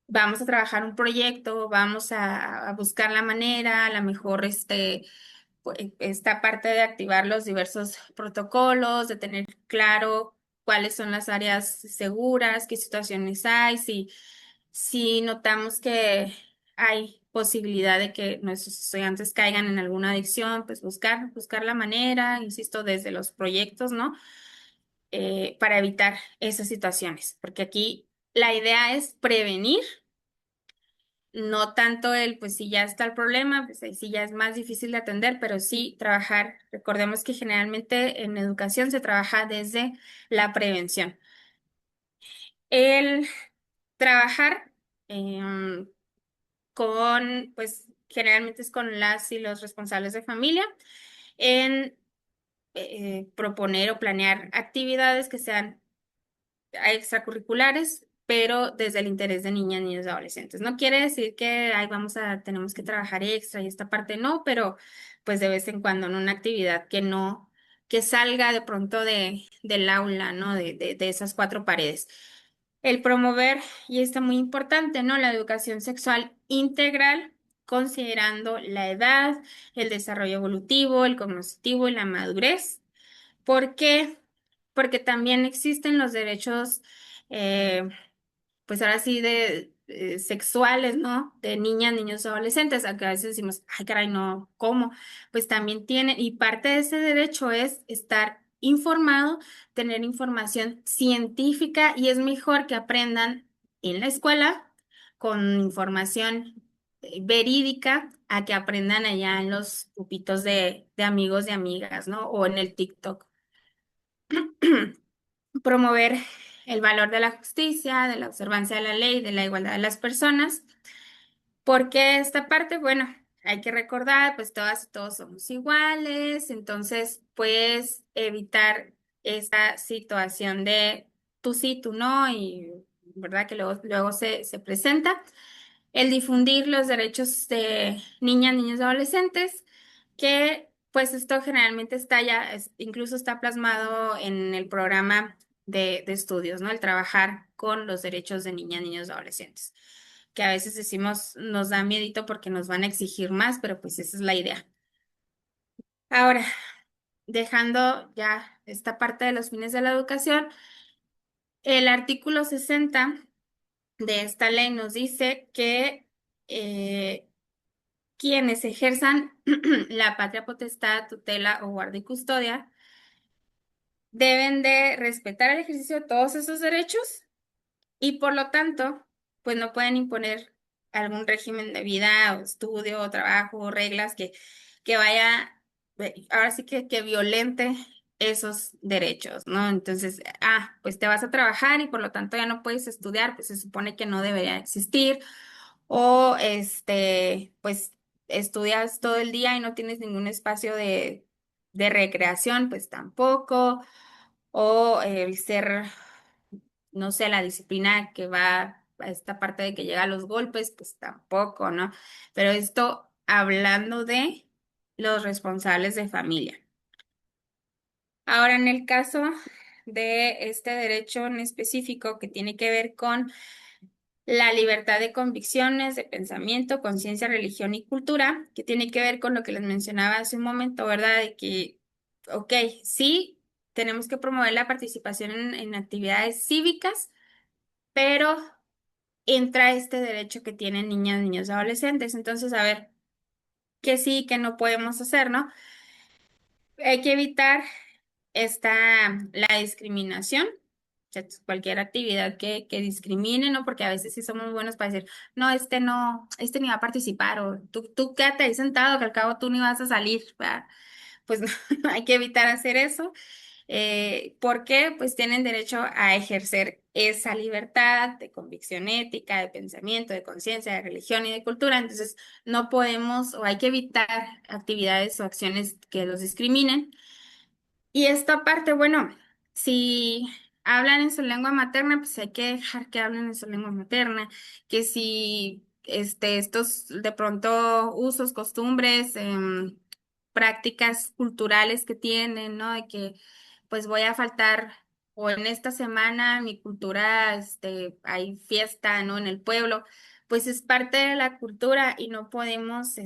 vamos a trabajar un proyecto, vamos a buscar la manera, a lo mejor esta parte de activar los diversos protocolos, de tener claro cuáles son las áreas seguras, qué situaciones hay, si notamos que hay posibilidad de que nuestros estudiantes caigan en alguna adicción, pues buscar la manera, insisto, desde los proyectos, ¿no? Para evitar esas situaciones, porque aquí la idea es prevenir, no tanto pues si ya está el problema, pues ahí sí ya es más difícil de atender, pero sí trabajar. Recordemos que generalmente en educación se trabaja desde la prevención. El trabajar pues generalmente es con las y los responsables de familia en proponer o planear actividades que sean extracurriculares, pero desde el interés de niñas, niños y adolescentes. No quiere decir que ay, tenemos que trabajar extra y esta parte no, pero pues de vez en cuando en una actividad que no, que salga de pronto del aula, ¿no? De esas cuatro paredes. El promover, y está muy importante, ¿no? La educación sexual integral, considerando la edad, el desarrollo evolutivo, el cognitivo y la madurez. ¿Por qué? Porque también existen los derechos, eh, pues ahora sí, de sexuales, ¿no? De niñas, niños, adolescentes, a que a veces decimos, ay, caray, no, ¿cómo? Pues también tienen, y parte de ese derecho es estar informado, tener información científica, y es mejor que aprendan en la escuela con información verídica a que aprendan allá en los grupitos de amigos y amigas, ¿no? O en el TikTok. Promover el valor de la justicia, de la observancia de la ley, de la igualdad de las personas, porque esta parte, bueno, hay que recordar, pues todas y todos somos iguales, entonces, pues evitar esta situación de tú sí, tú no, y verdad que luego se presenta. El difundir los derechos de niñas, niños y adolescentes, que pues esto generalmente está ya, incluso está plasmado en el programa de estudios, ¿no? El trabajar con los derechos de niñas, niños y adolescentes, que a veces decimos nos da miedito porque nos van a exigir más, pero pues esa es la idea. Ahora, dejando ya esta parte de los fines de la educación, el artículo 60 de esta ley nos dice que quienes ejerzan la patria potestad, tutela o guarda y custodia deben de respetar el ejercicio de todos esos derechos y por lo tanto, pues no pueden imponer algún régimen de vida o estudio o trabajo o reglas que vaya, ahora sí que violente esos derechos, ¿no? Entonces, pues te vas a trabajar y por lo tanto ya no puedes estudiar, pues se supone que no debería existir. O pues estudias todo el día y no tienes ningún espacio de recreación, pues tampoco. O el ser, no sé, la disciplina que va a esta parte de que llega a los golpes, pues tampoco, ¿no? Pero esto hablando de los responsables de familia. Ahora, en el caso de este derecho en específico que tiene que ver con la libertad de convicciones, de pensamiento, conciencia, religión y cultura, que tiene que ver con lo que les mencionaba hace un momento, ¿verdad? De que, ok, sí, tenemos que promover la participación en actividades cívicas, pero entra este derecho que tienen niñas, niños y adolescentes. Entonces, a ver, qué sí, qué no podemos hacer, ¿no? Hay que evitar la discriminación, o sea, cualquier actividad que discrimine, ¿no? Porque a veces sí somos muy buenos para decir, no, este ni va a participar, o tú quédate ahí sentado, que al cabo tú ni vas a salir, ¿verdad? Pues no, hay que evitar hacer eso, porque pues tienen derecho a ejercer esa libertad de convicción ética, de pensamiento, de conciencia, de religión y de cultura. Entonces, no podemos o hay que evitar actividades o acciones que los discriminen. Y esta parte, bueno, si hablan en su lengua materna, pues hay que dejar que hablen en su lengua materna, que si estos de pronto usos, costumbres, prácticas culturales que tienen, ¿no? De que pues voy a faltar o en esta semana mi cultura, hay fiesta, ¿no? En el pueblo, pues es parte de la cultura y no podemos,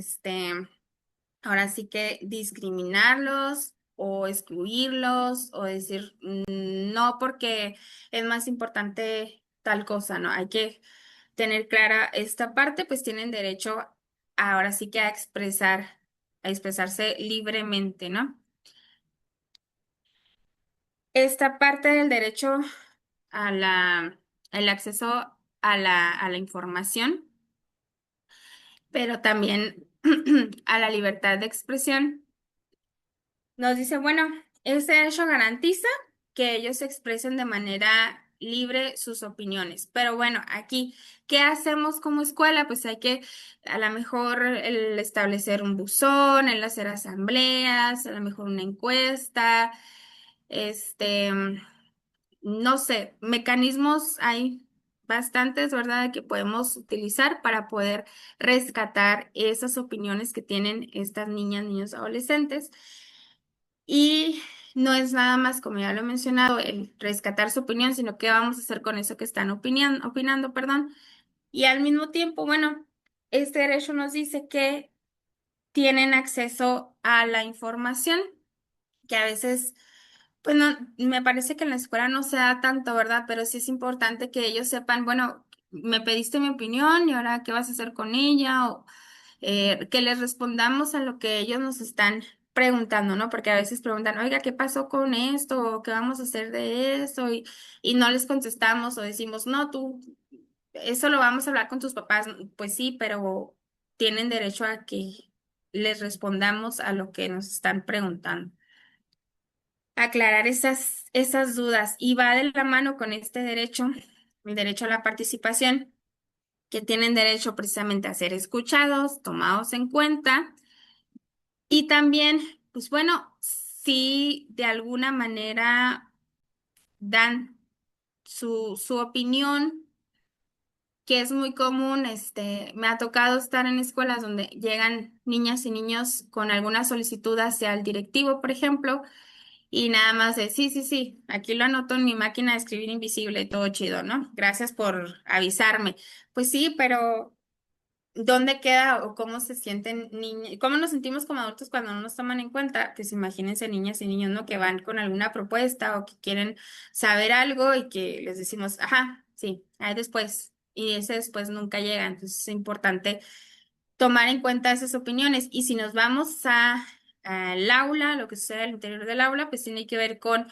ahora sí que discriminarlos o excluirlos o decir no porque es más importante tal cosa, ¿no? Hay que tener clara esta parte, pues tienen derecho ahora sí que a expresarse libremente, ¿no? Esta parte del derecho a el acceso a la información, pero también a la libertad de expresión. Nos dice, bueno, este derecho garantiza que ellos se expresen de manera libre sus opiniones. Pero bueno, aquí, ¿qué hacemos como escuela? Pues hay que a lo mejor el establecer un buzón, el hacer asambleas, a lo mejor una encuesta, este, no sé, mecanismos hay bastantes, ¿verdad?, que podemos utilizar para poder rescatar esas opiniones que tienen estas niñas, niños, adolescentes. Y no es nada más, como ya lo he mencionado, el rescatar su opinión, sino qué vamos a hacer con eso que están opinando, perdón. Y al mismo tiempo, bueno, este derecho nos dice que tienen acceso a la información, que a veces, pues no, me parece que en la escuela no se da tanto, ¿verdad? Pero sí es importante que ellos sepan, bueno, me pediste mi opinión y ahora qué vas a hacer con ella, o que les respondamos a lo que ellos nos están preguntando, ¿no? Porque a veces preguntan, oiga, ¿qué pasó con esto? ¿O qué vamos a hacer de eso? Y no les contestamos o decimos, no, tú, eso lo vamos a hablar con tus papás. Pues sí, pero tienen derecho a que les respondamos a lo que nos están preguntando. Aclarar esas dudas y va de la mano con este derecho, el derecho a la participación, que tienen derecho precisamente a ser escuchados, tomados en cuenta. Y también, pues bueno, si de alguna manera dan su opinión, que es muy común, me ha tocado estar en escuelas donde llegan niñas y niños con alguna solicitud hacia el directivo, por ejemplo, y nada más de, sí, sí, sí, aquí lo anoto en mi máquina de escribir invisible, todo chido, ¿no? Gracias por avisarme. Pues sí, pero ¿dónde queda o cómo se sienten niños? ¿Cómo nos sentimos como adultos cuando no nos toman en cuenta? Pues imagínense niñas y niños, ¿no? Que van con alguna propuesta o que quieren saber algo y que les decimos, ajá, sí, ahí después. Y ese después nunca llega. Entonces es importante tomar en cuenta esas opiniones. Y si nos vamos al aula, lo que sucede al interior del aula, pues tiene que ver con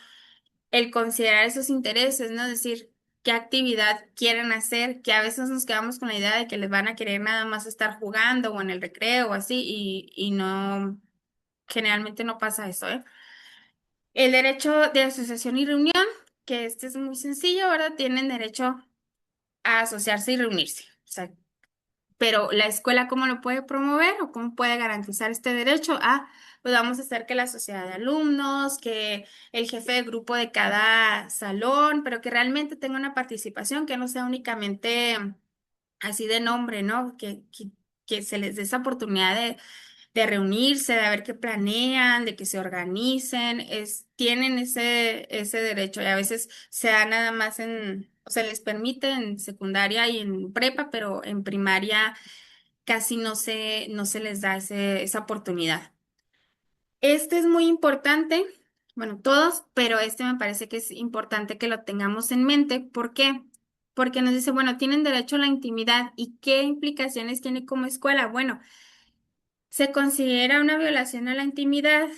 el considerar esos intereses, ¿no? Es decir, qué actividad quieren hacer, que a veces nos quedamos con la idea de que les van a querer nada más estar jugando o en el recreo o así, y no, generalmente no pasa eso, ¿eh? El derecho de asociación y reunión, que este es muy sencillo, ¿verdad? Tienen derecho a asociarse y reunirse. O sea, pero la escuela, ¿cómo lo puede promover o cómo puede garantizar este derecho? Pues vamos a hacer que la sociedad de alumnos, que el jefe de grupo de cada salón, pero que realmente tenga una participación, que no sea únicamente así de nombre, ¿no? Que se les dé esa oportunidad de reunirse, de ver qué planean, de que se organicen, tienen ese derecho y a veces se da nada más o se les permite en secundaria y en prepa, pero en primaria casi no se les da esa oportunidad. Este es muy importante, bueno, todos, pero este me parece que es importante que lo tengamos en mente. ¿Por qué? Porque nos dice, bueno, tienen derecho a la intimidad y qué implicaciones tiene como escuela. Bueno, se considera una violación a la intimidad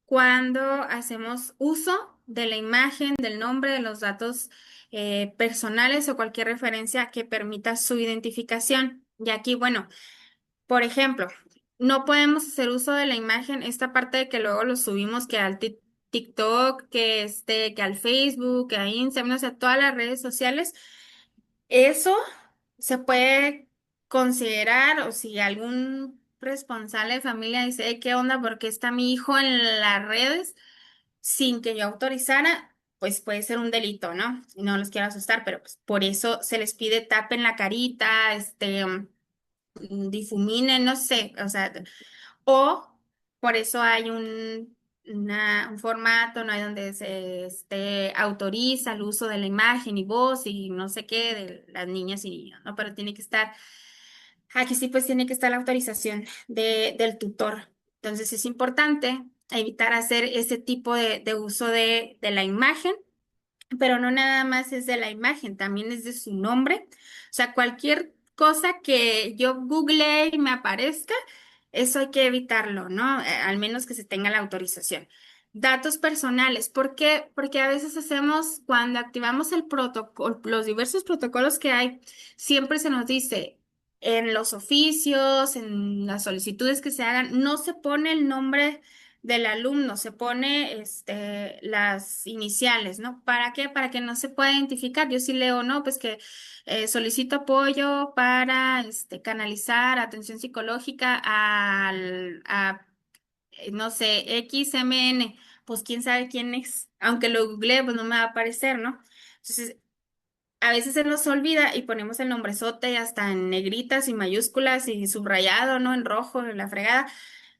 cuando hacemos uso de la imagen, del nombre, de los datos personales o cualquier referencia que permita su identificación. Y aquí, bueno, por ejemplo, no podemos hacer uso de la imagen, esta parte de que luego lo subimos que al TikTok, que al Facebook, que a Instagram, o sea, todas las redes sociales. Eso se puede considerar, o si algún responsable de familia dice, ¿qué onda? ¿Por qué está mi hijo en las redes sin que yo autorizara? Pues puede ser un delito, ¿no? Y no los quiero asustar, pero pues por eso se les pide tapen la carita, difuminen, no sé, o sea, o por eso hay un formato, ¿no? Hay donde se autoriza el uso de la imagen y voz y no sé qué de las niñas y niños, ¿no? Pero tiene que estar, aquí sí pues tiene que estar la autorización del tutor. Entonces es importante evitar hacer ese tipo de uso de la imagen, pero no nada más es de la imagen, también es de su nombre. O sea, cualquier cosa que yo googlee y me aparezca, eso hay que evitarlo, ¿no? Al menos que se tenga la autorización. Datos personales, ¿por qué? Porque a veces hacemos, cuando activamos el protocolo, los diversos protocolos que hay, siempre se nos dice en los oficios, en las solicitudes que se hagan, no se pone el nombre del alumno, se pone las iniciales, ¿no? ¿Para qué? Para que no se pueda identificar. Yo sí leo, ¿no? Pues que solicito apoyo para canalizar atención psicológica no sé, XMN. Pues quién sabe quién es. Aunque lo googleé, pues no me va a aparecer, ¿no? Entonces, a veces se nos olvida y ponemos el nombrezote hasta en negritas y mayúsculas y subrayado, ¿no? En rojo, en la fregada.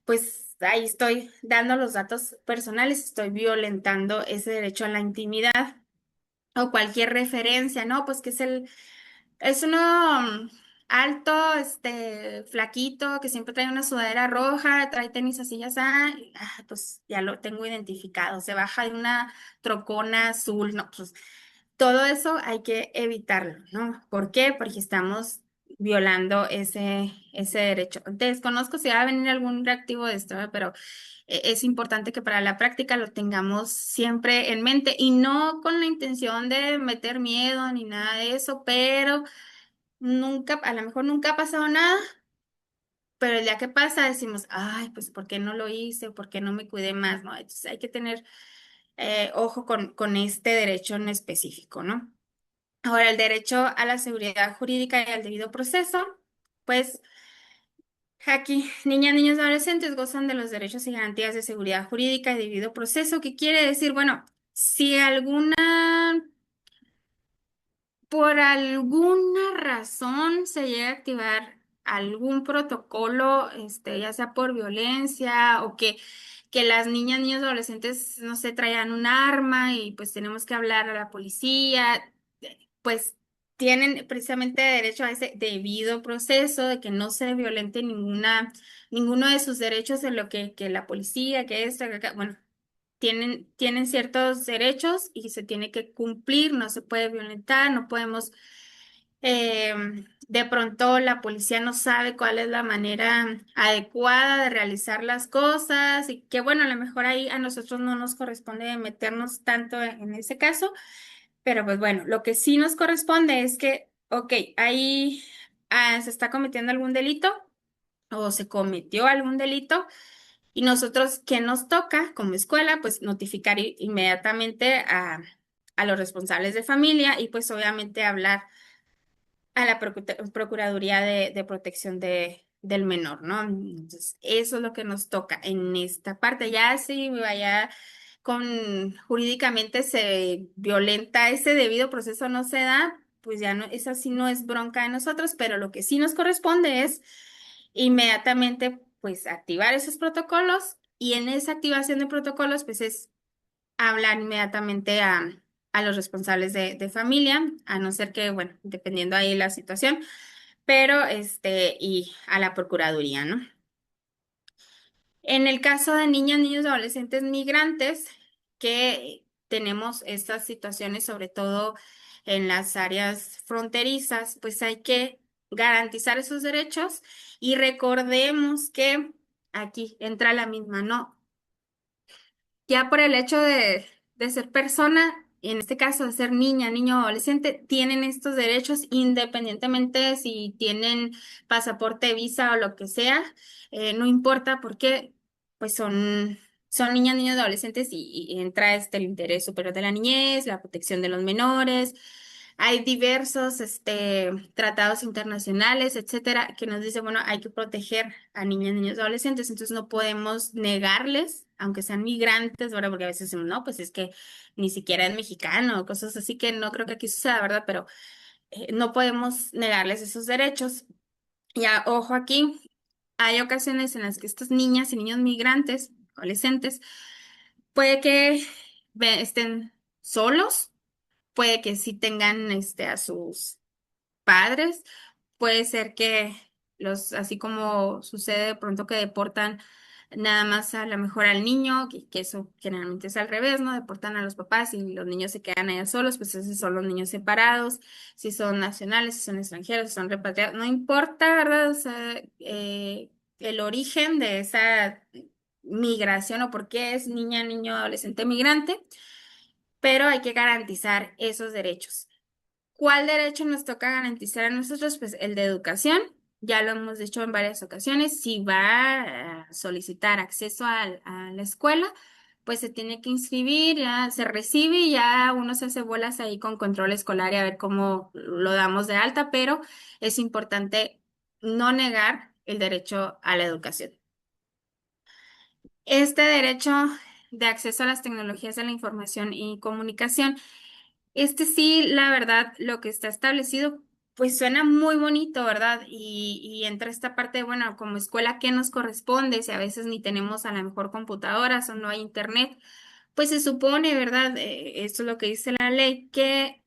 Pues ahí estoy dando los datos personales, estoy violentando ese derecho a la intimidad o cualquier referencia, ¿no? Pues que es uno alto, flaquito, que siempre trae una sudadera roja, trae tenis así, ya está, pues ya lo tengo identificado, se baja de una trocona azul, no, pues todo eso hay que evitarlo, ¿no? ¿Por qué? Porque estamos violando ese derecho. Desconozco si va a venir algún reactivo de esto, pero es importante que para la práctica lo tengamos siempre en mente y no con la intención de meter miedo ni nada de eso, pero nunca, a lo mejor nunca ha pasado nada, pero el día que pasa decimos, ay, pues ¿por qué no lo hice? ¿Por qué no me cuidé más? ¿No? Entonces hay que tener ojo con este derecho en específico, ¿no? Ahora, el derecho a la seguridad jurídica y al debido proceso, pues aquí niñas, niños y adolescentes gozan de los derechos y garantías de seguridad jurídica y debido proceso, ¿qué quiere decir? Bueno, si por alguna razón se llega a activar algún protocolo, ya sea por violencia o que las niñas, niños, adolescentes, no sé, traían un arma y pues tenemos que hablar a la policía, pues tienen precisamente derecho a ese debido proceso de que no se violente ninguno de sus derechos en lo que la policía, que esto, que acá, bueno, tienen ciertos derechos y se tiene que cumplir, no se puede violentar, no podemos, eh, de pronto la policía no sabe cuál es la manera adecuada de realizar las cosas y que bueno, a lo mejor ahí a nosotros no nos corresponde meternos tanto en ese caso, Pero pues bueno, lo que sí nos corresponde es que, ok, ahí se está cometiendo algún delito o se cometió algún delito y nosotros, ¿qué nos toca como escuela? Pues notificar inmediatamente a los responsables de familia y pues obviamente hablar a la Procuraduría de Protección del Menor, ¿no? Entonces, eso es lo que nos toca en esta parte. Ya si vaya con jurídicamente se violenta ese debido proceso no se da, pues ya no, esa sí no es bronca de nosotros, pero lo que sí nos corresponde es inmediatamente pues activar esos protocolos y en esa activación de protocolos pues es hablar inmediatamente a los responsables de familia, a no ser que, bueno, dependiendo ahí la situación, pero y a la Procuraduría, ¿no? En el caso de niñas, niños, adolescentes migrantes, que tenemos estas situaciones, sobre todo en las áreas fronterizas, pues hay que garantizar esos derechos y recordemos que aquí entra la misma, ¿no? Ya por el hecho de ser persona, en este caso de ser niña, niño o adolescente, tienen estos derechos independientemente de si tienen pasaporte, visa o lo que sea, no importa porque pues son niñas, niños, adolescentes y entra el interés superior de la niñez, la protección de los menores. Hay diversos tratados internacionales, etcétera, que nos dicen, bueno, hay que proteger a niñas, niños, adolescentes, entonces no podemos negarles, aunque sean migrantes, ¿verdad? Porque a veces decimos, no, pues es que ni siquiera es mexicano, cosas así que no creo que aquí suceda, ¿verdad? Pero no podemos negarles esos derechos. Ya, ojo aquí, hay ocasiones en las que estas niñas y niños migrantes, adolescentes, puede que estén solos, puede que sí tengan a sus padres. Puede ser que así como sucede de pronto que deportan nada más a lo mejor al niño, que eso generalmente es al revés, ¿no? Deportan a los papás y los niños se quedan allá solos, pues esos son los niños separados, si son nacionales, si son extranjeros, si son repatriados, no importa, ¿verdad? O sea, el origen de esa migración o por qué es niña, niño, adolescente migrante, pero hay que garantizar esos derechos. ¿Cuál derecho nos toca garantizar a nosotros? Pues el de educación. Ya lo hemos dicho en varias ocasiones. Si va a solicitar acceso a la escuela, pues se tiene que inscribir, ya se recibe y ya uno se hace bolas ahí con control escolar y a ver cómo lo damos de alta, pero es importante no negar el derecho a la educación. Este derecho de acceso a las tecnologías de la información y comunicación. Sí, la verdad, lo que está establecido, pues suena muy bonito, ¿verdad? Y entra esta parte, bueno, como escuela, ¿qué nos corresponde? Si a veces ni tenemos a lo mejor computadoras o no hay internet, pues se supone, ¿verdad? Esto es lo que dice la ley, que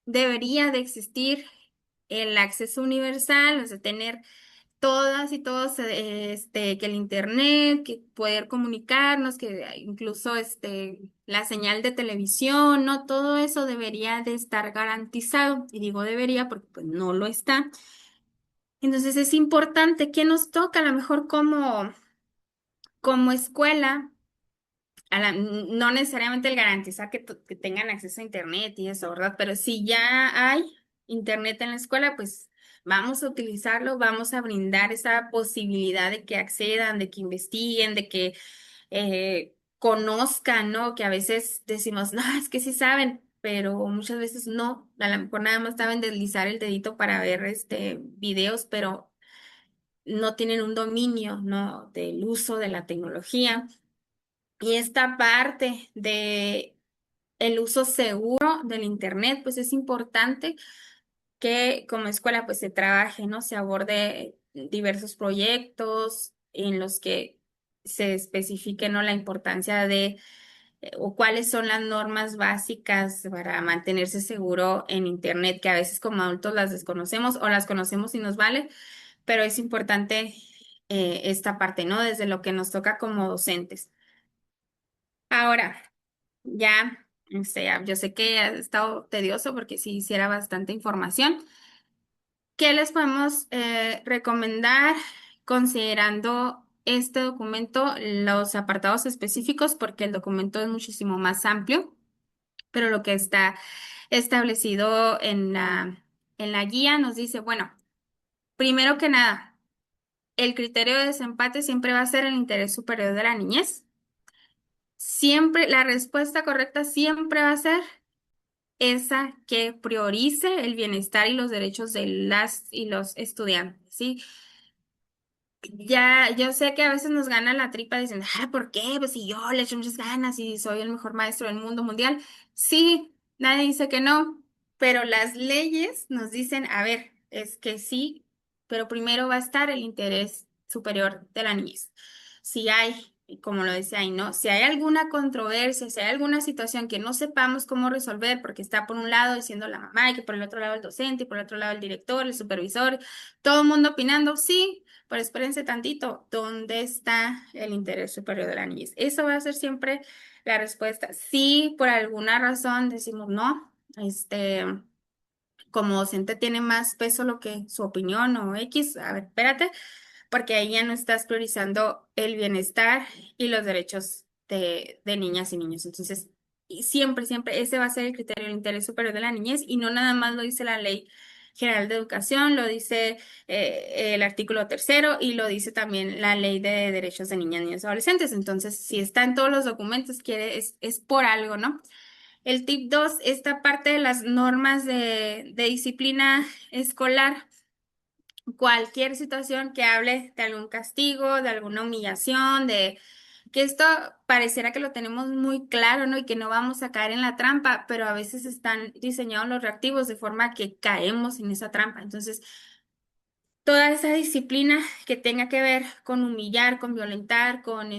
debería de existir el acceso universal, o sea, tener todas y todos, que el internet, que poder comunicarnos, que incluso la señal de televisión, ¿no? Todo eso debería de estar garantizado. Y digo debería porque pues no lo está. Entonces es importante que nos toca a lo mejor como escuela no necesariamente el garantizar que tengan acceso a internet y eso, ¿verdad? Pero si ya hay internet en la escuela, pues vamos a utilizarlo, vamos a brindar esa posibilidad de que accedan, de que investiguen, de que conozcan, ¿no? Que a veces decimos, no, es que sí saben, pero muchas veces no. A lo mejor nada más saben deslizar el dedito para ver videos, pero no tienen un dominio, ¿no? Del uso de la tecnología. Y esta parte de el uso seguro del internet, pues es importante que como escuela pues se trabaje, ¿no? Se aborde diversos proyectos en los que se especifique, ¿no? La importancia de o cuáles son las normas básicas para mantenerse seguro en internet, que a veces como adultos las desconocemos o las conocemos y nos vale, pero es importante esta parte, ¿no? Desde lo que nos toca como docentes. Ahora. Ya, yo sé que ha estado tedioso porque sí hiciera bastante información. ¿Qué les podemos recomendar considerando este documento, los apartados específicos, porque el documento es muchísimo más amplio? pero lo que está establecido en la guía nos dice, bueno, primero que nada, el criterio de desempate siempre va a ser el interés superior de la niñez. Siempre, la respuesta correcta siempre va a ser esa que priorice el bienestar y los derechos de las y los estudiantes, ¿sí? Ya, yo sé que a veces nos gana la tripa diciendo, ¿por qué? Pues si yo le echo muchas ganas y soy el mejor maestro del mundo mundial. Sí, nadie dice que no, pero las leyes nos dicen, a ver, es que sí, pero primero va a estar el interés superior de la niñez. Si hay, y como lo decía ahí, ¿no? Si hay alguna controversia, si hay alguna situación que no sepamos cómo resolver, porque está por un lado diciendo la mamá y que por el otro lado el docente y por el otro lado el director, el supervisor, todo el mundo opinando, sí. Pero espérense tantito, ¿dónde está el interés superior de la niñez? Eso va a ser siempre la respuesta. Si por alguna razón decimos no, como docente tiene más peso lo que su opinión o X, a ver, espérate, porque ahí ya no estás priorizando el bienestar y los derechos de niñas y niños. Entonces, y siempre, siempre ese va a ser el criterio del interés superior de la niñez y no nada más lo dice la Ley General de Educación, lo dice el artículo tercero y lo dice también la Ley de Derechos de Niñas, Niños y Adolescentes. Entonces, si está en todos los documentos, es por algo, ¿no? El tip 2, esta parte de las normas de disciplina escolar, cualquier situación que hable de algún castigo, de alguna humillación, de que esto pareciera que lo tenemos muy claro, ¿no? Y que no vamos a caer en la trampa, pero a veces están diseñados los reactivos de forma que caemos en esa trampa. Entonces, toda esa disciplina que tenga que ver con humillar, con violentar, con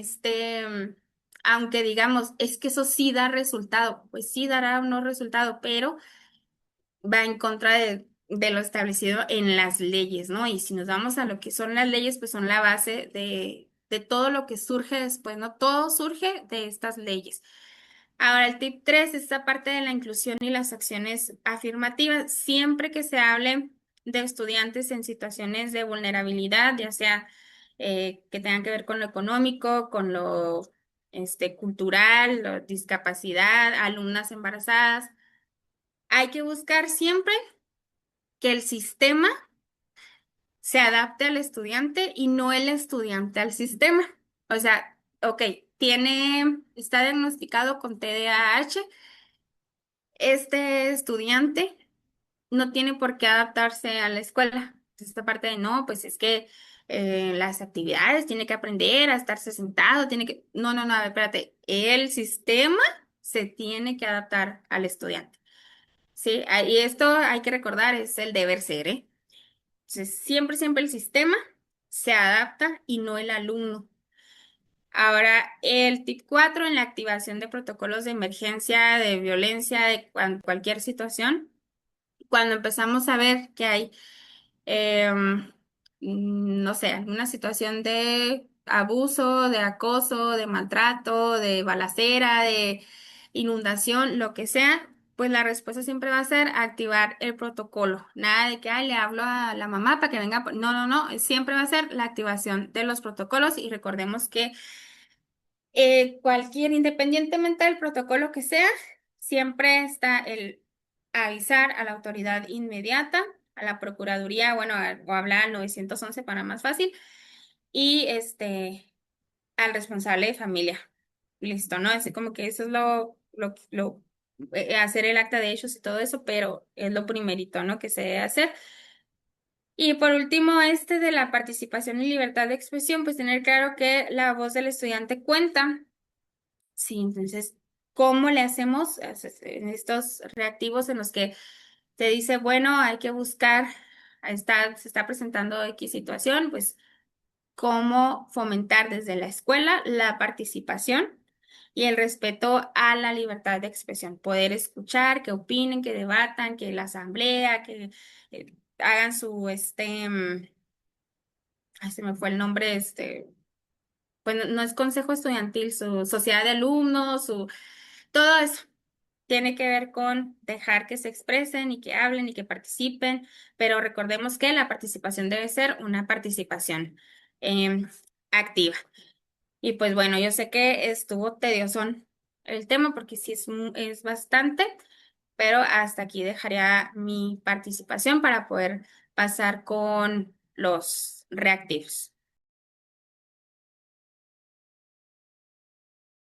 aunque digamos, es que eso sí da resultado, pues sí dará un no resultado, pero va en contra de lo establecido en las leyes, ¿no? Y si nos vamos a lo que son las leyes, pues son la base de todo lo que surge después, ¿no? Todo surge de estas leyes. Ahora, el tip 3, esta parte de la inclusión y las acciones afirmativas. Siempre que se hable de estudiantes en situaciones de vulnerabilidad, ya sea que tengan que ver con lo económico, con lo cultural, discapacidad, alumnas embarazadas, hay que buscar siempre que el sistema se adapte al estudiante y no el estudiante al sistema. O sea, ok, está diagnosticado con TDAH, este estudiante no tiene por qué adaptarse a la escuela. Esta parte de no, pues es que las actividades tiene que aprender a estarse sentado, tiene que... No, no, no, a ver, espérate. El sistema se tiene que adaptar al estudiante. Sí, y esto hay que recordar, es el deber ser, ¿eh? Entonces, siempre, siempre el sistema se adapta y no el alumno. Ahora, el tip 4 en la activación de protocolos de emergencia, de violencia, de cualquier situación, cuando empezamos a ver que hay no sé, alguna situación de abuso, de acoso, de maltrato, de balacera, de inundación, lo que sea, pues la respuesta siempre va a ser activar el protocolo. Nada de que, ay, le hablo a la mamá para que venga. No, no, no, siempre va a ser la activación de los protocolos y recordemos que independientemente del protocolo que sea, siempre está el avisar a la autoridad inmediata, a la procuraduría, bueno, o hablar al 911 para más fácil, y al responsable de familia. Listo, ¿no? Así como que eso es hacer el acta de hechos y todo eso, pero es lo primerito, ¿no? Que se debe hacer. Y por último, de la participación y libertad de expresión, pues tener claro que la voz del estudiante cuenta. Sí, entonces, ¿cómo le hacemos en estos reactivos en los que te dice, bueno, hay que buscar, se está presentando X situación, pues, cómo fomentar desde la escuela la participación y el respeto a la libertad de expresión, poder escuchar, que opinen, que debatan, que la asamblea, que hagan ay, se me fue el nombre, pues no es consejo estudiantil, su sociedad de alumnos, todo eso tiene que ver con dejar que se expresen y que hablen y que participen, pero recordemos que la participación debe ser una participación activa. Y pues bueno, yo sé que estuvo tedioso el tema porque sí es bastante, pero hasta aquí dejaría mi participación para poder pasar con los reactivos.